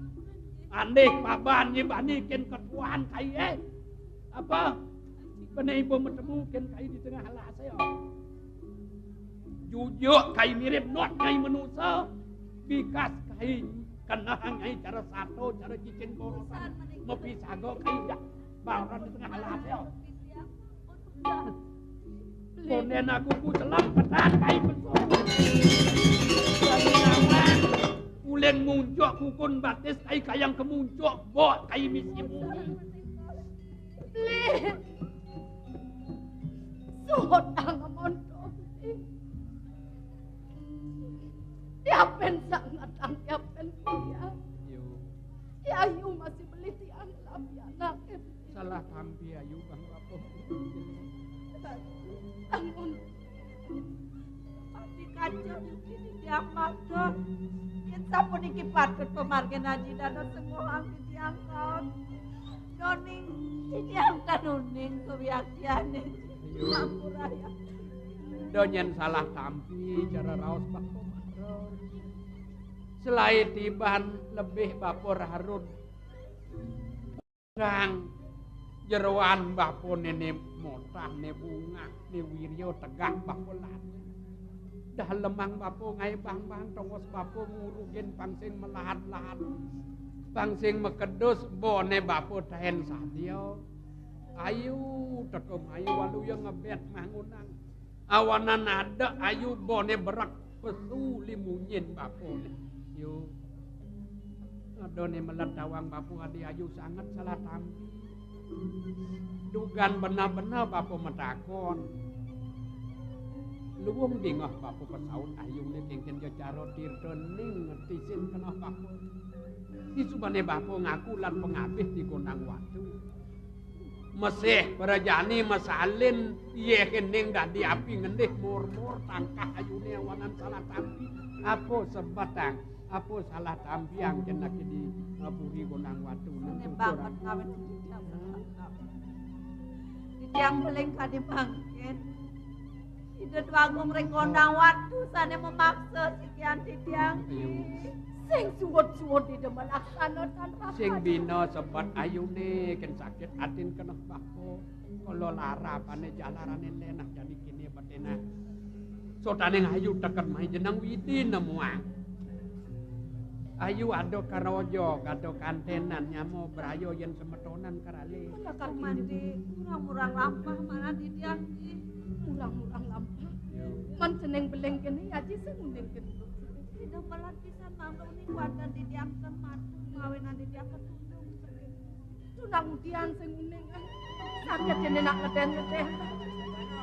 Andek paban nyibani ken ketuaan kai apa benai ibu bertemu ken kai di tengah halah saya jujuk kai mirip not kai manusia bikas kai kena ngai cara satu cara cicing borosan mau pisago kai dak baron di tengah halah saya konen aku ku selam petan kai betul Ulen muncuk kukun batis kai kayang kemuncuk bot kai misi bumi.
Beli. Sodang mondo. Diapen sangat ang diapen dia. Ya ayu masih beli tiang labi anak.
Salah tampi ayu bang lapo.
Tangun.
Pati kacau di diamat. Kita pun ikipatkan pemargen haji dan semua orang diangkat. Noning diangkat nuning kebiasaannya. Ampun raya.
Donyen salah tampi cara raos bapor Harun. Selain tiban lebih bapor Harun. Kang jeroan bapor nene motah ne bunga ne wiryo tegak bapolan. Dah lemang bapo ngai bang tongos bapo ngurugin pangsing melahat-lahat pangsing mekedus bone bapo tahen sadio ayu tekem ayu walu yang ngebet mangunang awanan ada ayu bone berak pesu limunyin bapo yo adone melet dawang bapo adi ayu sangat salah tampi dugan benar-benar bapo metakon luwung dingah bapo pesaut ayung ne kengken jo caro tirdening ngetisin kenah bapo disubane bapo ngaku lan pengabih di gondang watu mesih perajani masalin iye kening dadi api ngendih mur-mur tangkah ayune awanan salah tampi apa sebatang apa salah tampi yang jenak di ngaburi gondang watu
Ini banget ngawin di tiang beling kadi mangkin. Ide dwagung rekondang waktu sana memaksa sekian di tiang. Sing suwot-suwot di depan laksanakan apa.
Sing bina sebat ayune ken sakit atin keneh bako. Kalau lara pane jalarane lenah jadi kini batena. Sotane ayu teket mai jeneng widi nemuang. Ayu ado karojo, ado kantenan nyamo berayo yen semetonan karale.
Kalau mandi kurang-kurang lampah mana di tiang.
Murang-murang lampah. Man seneng beleng kene aji seneng kene.
Tidak pelan pisan mampu ni warga di tiang tematu ngawenan di tiang ketundung.
Tunang tiang sing uning sakit jene nak ngeden-ngeden.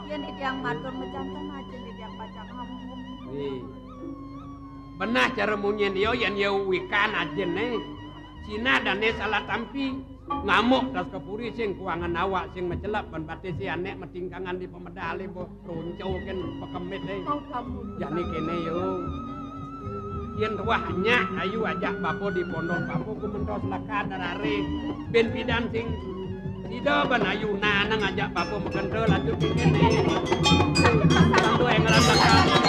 Yen di tiang matur mejantan aja di tiang pacang kampung.
Benah cara munyen yo yen yo wikan ajen Cina dan salah tampi ngamuk tas kepuri sing kuangan awak sing mecelap ban batis si anek metingkangan di pemedale bo roncau ken pekemit jani kene yo yen ruahnya ayu ajak bapo di pondok bapo ku mentos laka darare ben pidan sing sida ban ayu nang ajak bapo mekendel lanjut kene sandu yang ngerasakan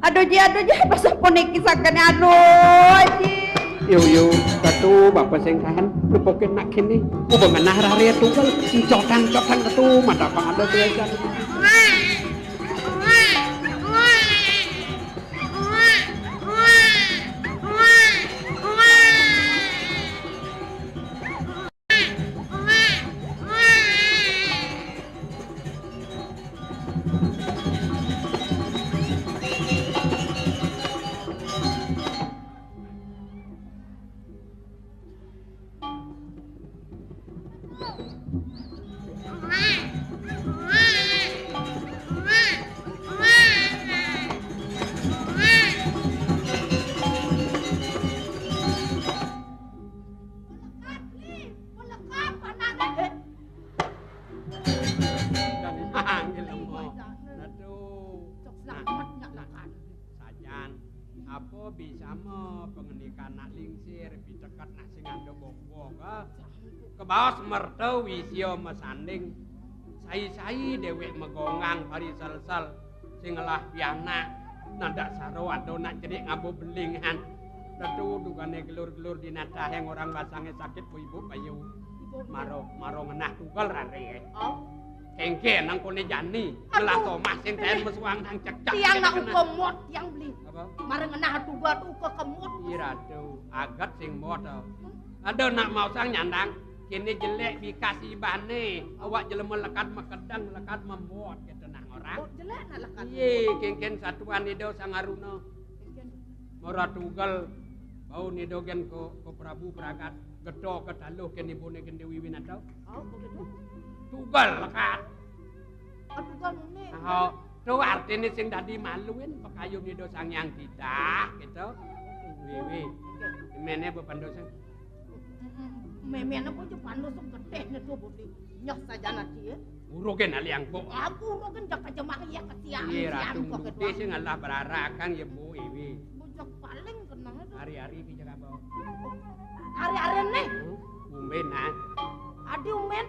Aduh Ji, pas puniki sakene aduh Ji.
Yo, katu bapak sing kahan lupokin nak kini. Uba menah rare tunggal cotang katu mata pang ada biasa. Apa bisa mo pengendikan nak lingsir bicekat nak sing ando bokbo ke bawah mertau wisio mesanding sai dewek megongang pari sel-sel sing ngelah piana nandak saro ado nak cerik ngabo belingan tetu dugane gelur-gelur di natah yang orang basange sakit bu ibu payu maro ngenah tunggal rare kengke nang kone jani kelah tomah sing ten mesuang nang cecak
tiang nak kemot tiang beli
apa
mare ngenah tuga tu ke kemot
ira tuh agat sing mod ada nak mau sang nyandang kini jelek dikasih bane awak jelema lekat mekedang lekat membuat gitu nah orang
jelek nak lekat
iye kengken satuan nido sangaruna mora tunggal bau nido gen ko Prabu Pragat gedo kedaluh ken ibune gen Dewi Winata
begitu
tunggal lekat
tunggal ini
tuh artinya sing dadi maluin pekayu nido sang yang tidak gitu wiwi mene bepandosan
memena po jo pandosan gede ne to bodi nyok sajana dia
urogen aliang po
aku urogen jak kajemah ya ketiang
iya ratu gede sing Allah berarakan ya bu wiwi
bojok paling kenang
hari-hari bijak apa
hari-hari nih
umben nah
adi umen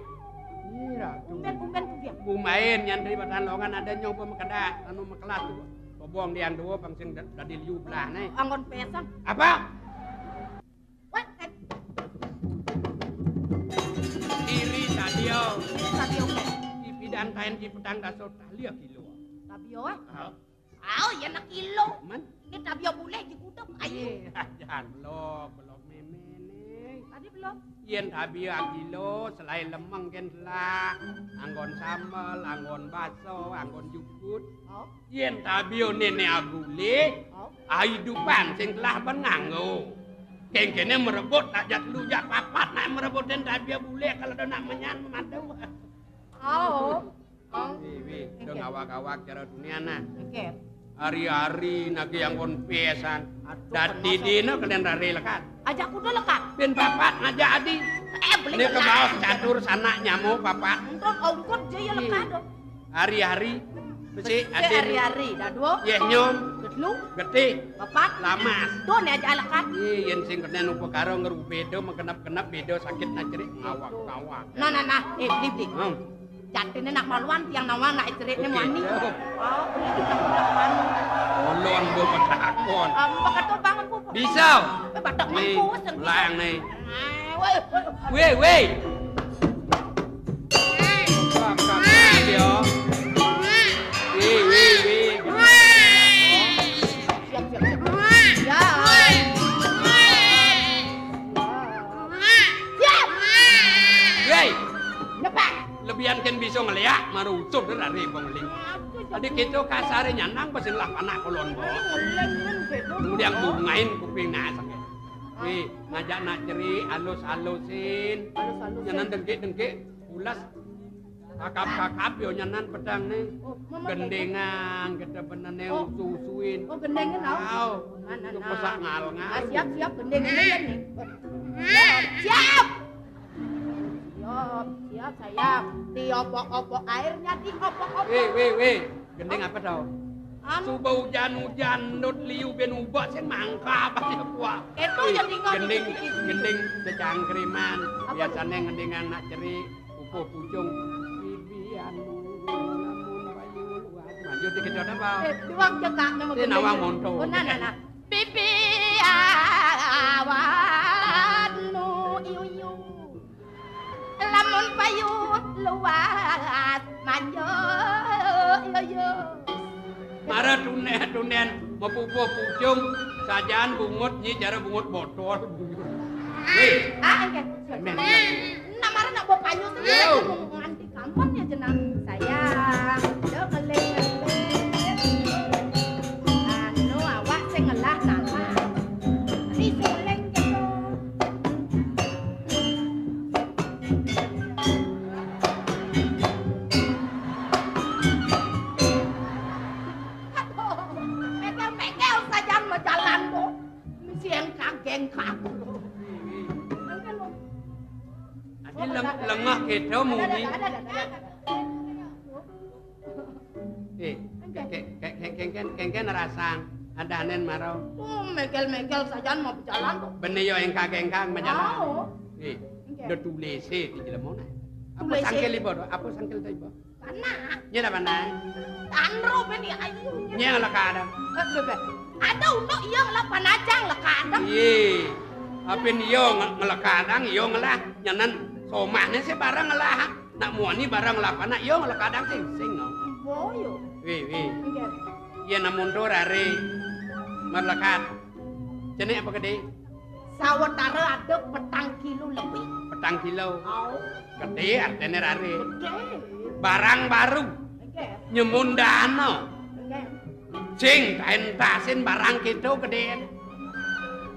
iya
umben tuh dia
umain yang dari Batalongan ada nyoba mekedak anu mekelas tuh bobong dian dua bang sing dadi liu belah nih
anggon pesang
apa
wait
kiri tadio
oke
ipidan tain di pedang daso talia kilo
tabio ya nak kilo
man
ini tabio boleh dikuduk ayo
jangan belum memene
tadi belum
yen tabio kilo selain lemeng ken lah anggon sambal anggon baso anggon jukut yen tabio nene agule hidupan sing telah benanggo kengkene merebut tak jat lu jak papat nak merebut den tabio bule kalau nak menyan memantau Wi, dong awak-awak cara dunia nah. Hari-hari nagi yang kon pesan. Dadi dino kalian rare lekat.
Ajak kuda lekat.
Ben papat ngajak adi.
Beli
Ini ke bawah catur sana nyamuk papat.
Ongkot jaya lekat dong.
Hari-hari besi adi.
Hari-hari dado.
Yeh nyom.
Getlu.
Geti.
Papat.
Lamas.
Tuh nih ajak lekat.
Yen sing kena numpuk karo ngeru bedo mengenap-kenap bedo sakit na cerik ngawak-ngawak.
Nah. Beli. Jatine nak maluan tiang nawa nak ceritne mani. Beli kita budak mani.
Olon bu petakon.
Bakato bangun bu.
Bisa.
Badak mampu seng.
Lang nih.
Weh.
Kakak dia. Wih.
Siap. Ya. Siap.
Weh.
Lepas.
Lebihan kan bisa ngeliat marucut dari bongling. Tadi kita kasare nyanang pasin lah anak kolon bo. Kemudian bungain kuping nasak. Wih, ngajak nak ceri halus-halusin. Nyanan dengkik ulas. Kakap-kakap yo nyanan pedang nih. Gendengan kita benane susuin.
Oh gendengan tau.
Itu pesak ngal-ngal.
Siap gendengan ya nih. Siap. Siap sayang. Diopok-opok airnya diopok-opok.
Weh. Gendeng apa tau? Suba hujan-hujan nut liu ben ubah sing mangka apa sih kuah.
Itu yang tinggal
gendeng secangkriman. Biasanya ngendengan nak ceri upuh pucung. Bibian namun bayu luas. yo dikit apa?
Diwang jaga nama
Ini nawang monto.
Oh nah. Bibi awan nu iu. Lamun payut luas manjo yo.
Mara tunen mepupuh pucung sajaan bungut nyi cara bungut botol. Hei,
Engke. Namara nak bawa panyu teh nganti kampung ya jenang. Sayang, yo ngeling. Anu awak sing ngelah nama. Risuleng gitu. Mekel saja mau jalan kok. Mesti yang kageng-kageng.
adi lengah kita muni. Kengken rasang ada anen marau.
Mekel saja mau berjalan kok.
Bener yo yang kageng-kageng menjalan.
Oh.
Do tulese di jelemona. Apa
Tulese?
sangkel ibo? Apa sangkel ta ibo?
Pana.
Nya da mana?
Tanro beni ayu.
Nya lakadang.
Bebe. Ada untuk iya ngelak panajang lekadang.
Iya. Apin yo ngelakadang yo ngelah nyanan somahnya sih barang ngelah. Nak muani barang lapana yo ngelakadang sing no.
Boyo.
Wi.
Engke.
Iya namun do rare merlekat. Jenis apa gede?
Sawetara ada petang kilo lebih.
Petang kilo.
Oh.
Gede artinya rare.
Gede.
Barang baru.
Engke.
Nyemun dano.
Engke.
Cing entasin barang kita gedean.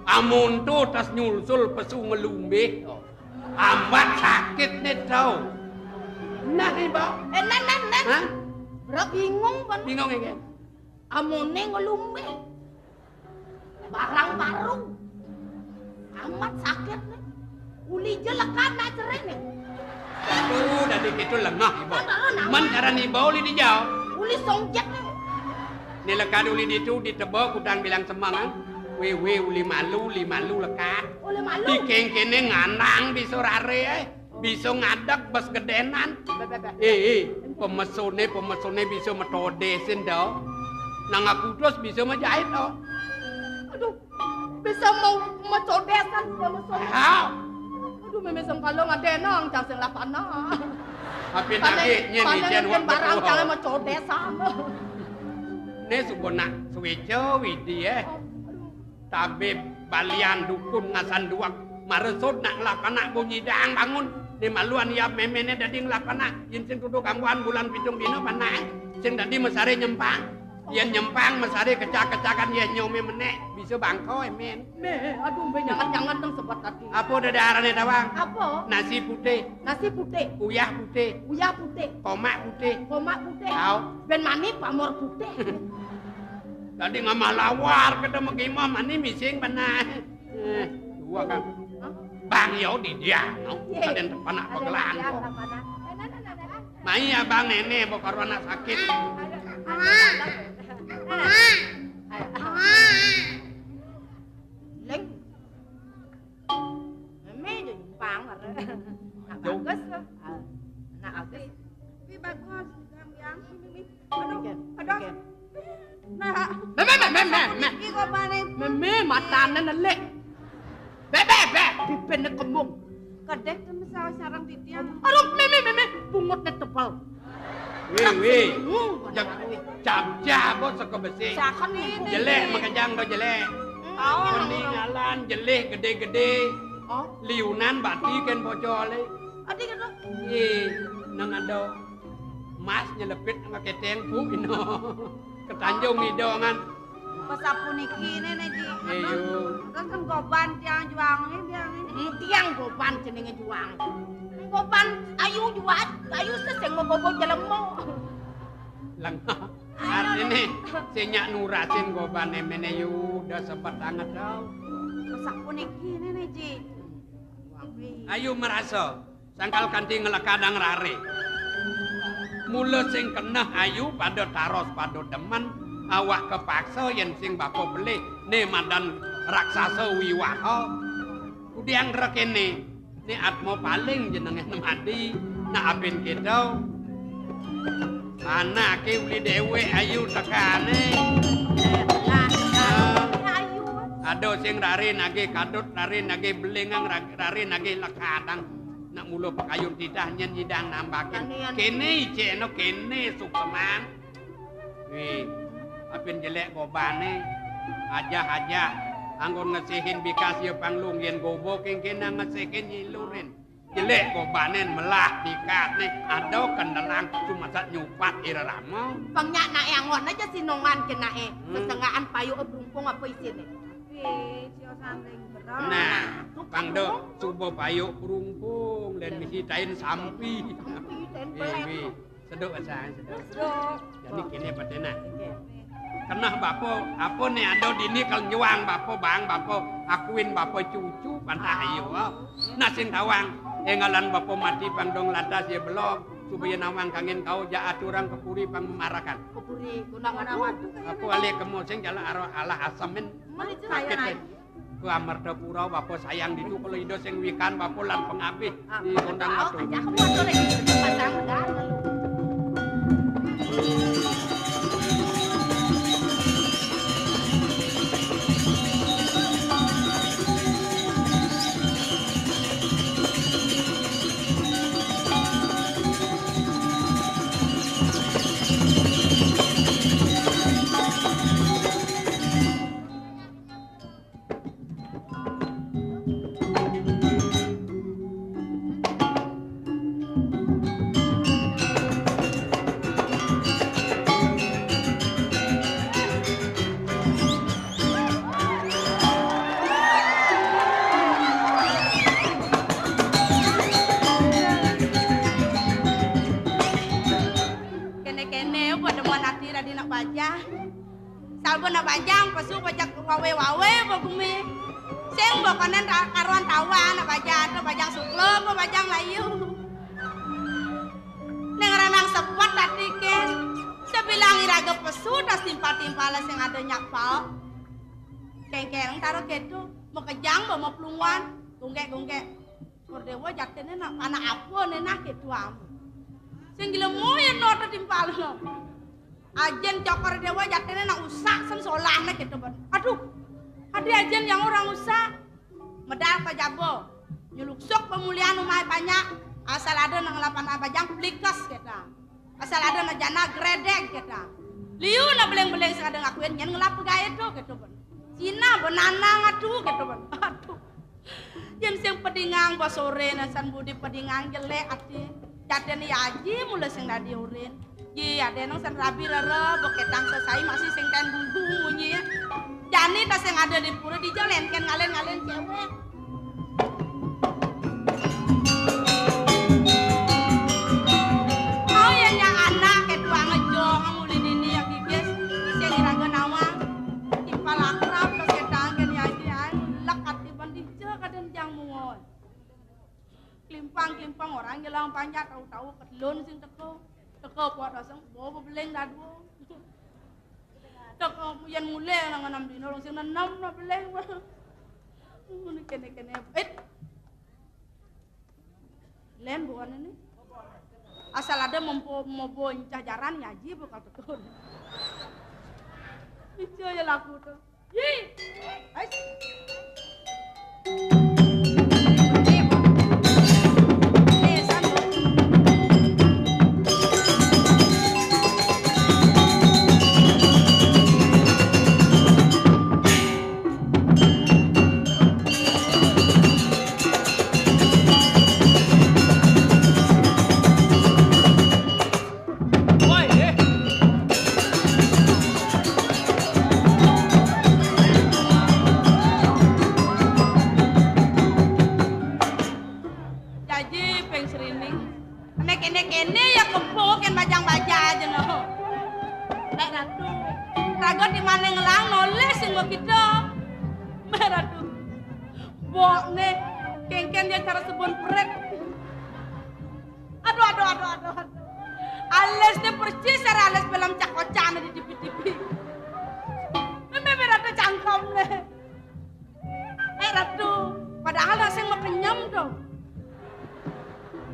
Amun tu tas nyulsul pesu ngelumbe. Ambat sakit nih tau. Nah ibu.
Nan.
Hah?
Bro bingung kan.
Bingung ya kan?
Amone ngelumbe. Barang baru. Amat sakit nih. Uli je lekan nak cerai nih.
Aduh, dari gitu lengah ibu. Man karena ibu uli dijauh.
Uli songjet nih.
Ni lekat uli itu ditebak kudang bilang semangat. Wewe uli malu lekat.
Uli malu.
Di kene nganang bisa rare bisa ngadak bas gedenan. Pemesone bisa metodesin dah. Nang aku terus bisa menjahit dah.
Aduh, bisa mau codesan dia mesum. Aduh, memesem kalau ngadenong jangan lapana.
Tapi lagi nyen
barang jangan mau codesan.
Ne subona suwejo widi Tabe balian dukun ngasan duak maresut nak ngelakana bunyi dang bangun. Ni maluan ya memene dadi ngelakana yin sing kudu gangguan bulan pitung dino panah. Sing dadi mesare nyempang. Yen nyempang mesare kecak-kecakan ya nyome menek bisa bangko men.
Aduh, jangan dong sebut tadi.
Apa dadarane tawang?
Apa?
Nasi putih,
Nasi putih,
uyah putih,
uyah putih,
komak putih.
komak putih.
Tahu?
Ben mani pamor putih.
Tadi ngama lawar ketemu gimana mani mising panah. Dua kan. Bang yo di dia, no. Kaden depan nak pegelan. Mai abang nenek bokor anak sakit.
Leng. Meme je nyumpang are. Nak bagus. Nak bagus.
Wi bagus gambiang mimi.
Aduh.
Nah,
Meme.
iki kok bane
Meme matane nelek. Bebe, pipen kembung.
kedek temen sarang titiang.
Aduh, meme, bungutnya tebal.
Wih. Cap-cap bos saka besi.
Sakan ini.
Jelek makajang do jelek. Peninggalan jelek gede-gede.
Oh,
Liunan bati kan bojole.
adi kan?
Nang ado. Mas nyelepit nga keteng pu ino. Ketanjung idongan.
Pasapun iki nenek ji.
Ayo.
Kan goban tiang juang ini biang ini.
Tiang goban jenenge juang. Goban ayu juat, ayu seseng mau bobo jelemo.
Langah. Artine senyak nurasin gobane meneyu udah sempat anget tau.
Pasapun iki nenek ji.
Ayo merasa sangkal kanti ngelakadang rare. Mula sing kenah ayu pada taros pada demen awak kepaksa yen sing bako beli ne madan raksasa wiwaha. Kudiang rekene ne atmo paling jenenge nemadi nak aben kita Anake uli dhewe ayu tekane.
Ayu.
Ado sing rari nage kadut rari nage belengang rari nage lekadang. Nak mulo pakayun didah nyen nyidang nambakin. Kene ijeno kene sukseman. Wih, apin jelek gobane. Aja anggon ngesihin bikas yo panglung yen gobo kengkena ngesihin nyilurin. Jelek gobanen melah dikat nih. Ado kendelang cuma sat nyupat iraramo.
Pangnya nae angon aja sinongan kenae. Sesengaan payu berumpung apa isine.
Sio sanding berat.
Nah, pangdo subo payu berumpung dan misitain sampi. Wih, seduk asang seduk. Jadi kini padena. Kenah bapo, apa nih ado dini kalau nyuang bapo bang bapo akuin bapo cucu pantah ayo. Nah sing tawang, engalan bapo mati pangdong latas ya belok supaya nawang kangen kau ja aturang kepuri pang memarakan.
Kepuri gunangan awat.
Aku alih kemo sing jala alah asamen. Sakit deh. Ku amarta pura bapo sayang ditu kalau ido sing wikan bapo lan pengabih di kondang atu.
Aja kamu atuh lagi pasang dah. Salbo na bajang pasu bajak wawe bogumi. Sing bokanan karuan tawa na bajang suklo mo bajang layu. Neng ranang sepot tatiken. Sebilang iraga pesu das timpal-timpala sing ada nyapal. Kengkeng taruh gitu mau kejang mau pelungan gungke. Kordewo jatene nak anak apa nenah gitu amu. Sing gila moyen no timpal no. Ajen cokor dewa jatene nak usak sen solahnya gitu ban. Aduh, ada ajen yang orang usak. Medal ke jabo, nyuluksuk pemulihan umay banyak. Asal ada nang lapan abajang plikas kita. Asal ada na jana gredeg kita. Liu na beleng-beleng sing ada ngakuin nyen ngelap gaya tuh gitu ban. Cina benanang aduh gitu ban. Aduh. Yen sing pedingang bos sore na san budi pedingang jelek ati. Jatene ya aji mulai sing dadi urin. Iya, ada nang sen rabi rere boketang selesai masih sing ten bunyi. Jani tas yang ada di pura dijalen kan ngalen cewek. Oh ya nya anak kedua ngejong ngulin ini yang dibias sing iraga nawang. Timpal akrab tas ketang kan ya lekat di bandija kaden jang muon. Klimpang orang gelang panjat tahu-tahu kedlon sing teko. Teko buat dasang bawa beleng dadu. Teko yang mulai nang enam dino long sing enam na beleng. Mun kene. Len bukan ini. Asal ada mau boncah jaran ya ji bakal tekun. Itu ya laku tuh. Yi. Ais. Kene ya kempuk kan bajang-baja aja no. Nek ratu. Rago di mana ngelang noleh sing mau kita. Meratu. Bokne kengken dia cara sebon prek. Aduh. Alesnya percis cara ales belam cak-kocana di tipi-tipi. Meratu cangkom ne. Ratu. Padahal sing mau kenyam tuh.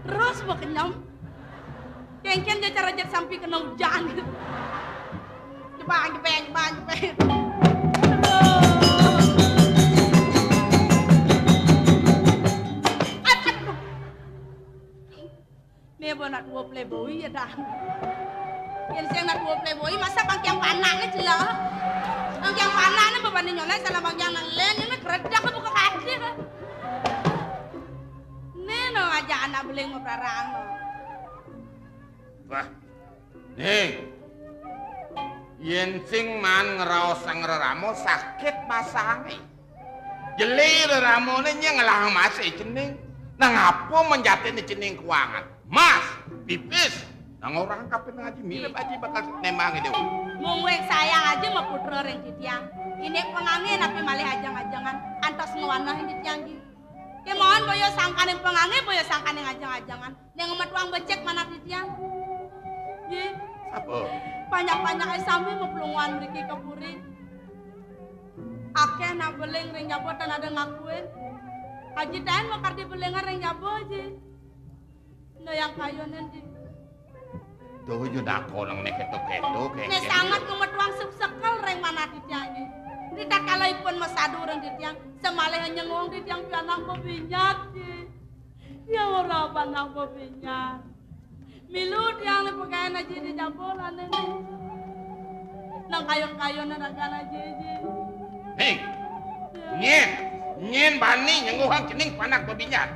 Terus mau kenyam. kengken dia cara jet sampai kena hujan. Jebang. Aduh. Nebo nak dua playboy ya dah. Yang saya nak dua playboy masa bang yang panaknya jelas. Bang yang panaknya berbanding nyoleh salah bang yang lain ini keredak ke buka kaki ke. Neno aja anak beling mau perang.
Wah, nih, yen sing man ngeraos ngeramo sakit masange. Jeli reramone ngelang masih cening. Nang apa menjateni cening keuangan? Mas, pipis. Nang orang kapan ngaji mirip aja bakal nembang itu.
Mungwek saya aja mau putra reng titiang. Ini pengangin tapi malih ajang-ajangan. Antos ngewanah ini titiang di. Ya mohon boyo sangkan yang pengangin, boyo sangkan yang ajang-ajangan. Yang ngemetuang becek mana titiang. Ye.
Apa?
Banyak-banyak sami mau pelunguan mereka kepuri. Akeh nak beling reng jabo dan ada ngakuin. Haji dan mau kardi belingan reng jabo aja. Nah yang kayu nanti.
Tuh juga kolong nek ketok-ketok
Ini sangat ngemetuang sekal reng mana titiang ini. Tidak kalaipun masadu reng titiang. Semalih hanya ngomong titiang pianang pebinyak sih. Ya orang panang pebinyak. Milu tiang ni pekain aja di jambolan ini. Nang kayon-kayon na nagan aja aja.
Hei, nyen bani nyenguhang cening panak pebinyak.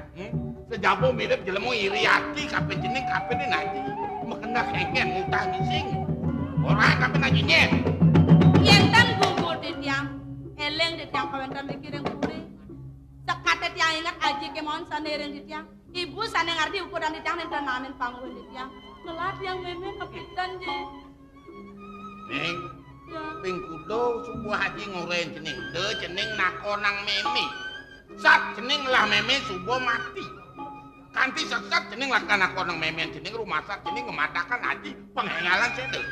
Sejabo mirip jelemu iriati kapan cening kapan ini nanti. Makena kengken ngutah ngising. Orang kapan aja nyen.
Yentan gugur titiang. Eleng titiang kawentan mikirin kuri. Sekate tiang ingat aja kemon sanering titiang. Ibu sana ngerti ukuran titiang dan nanin panggung titiang. Melat yang meme kepitan je.
Ning,
Ya.
ping kudo subuh haji nguren cening. De cening nakonang meme. Sat cening lah meme subuh mati. Kanti sesat cening lah nakonang meme cening rumah sak cening ngemadakan haji penghengalan sede.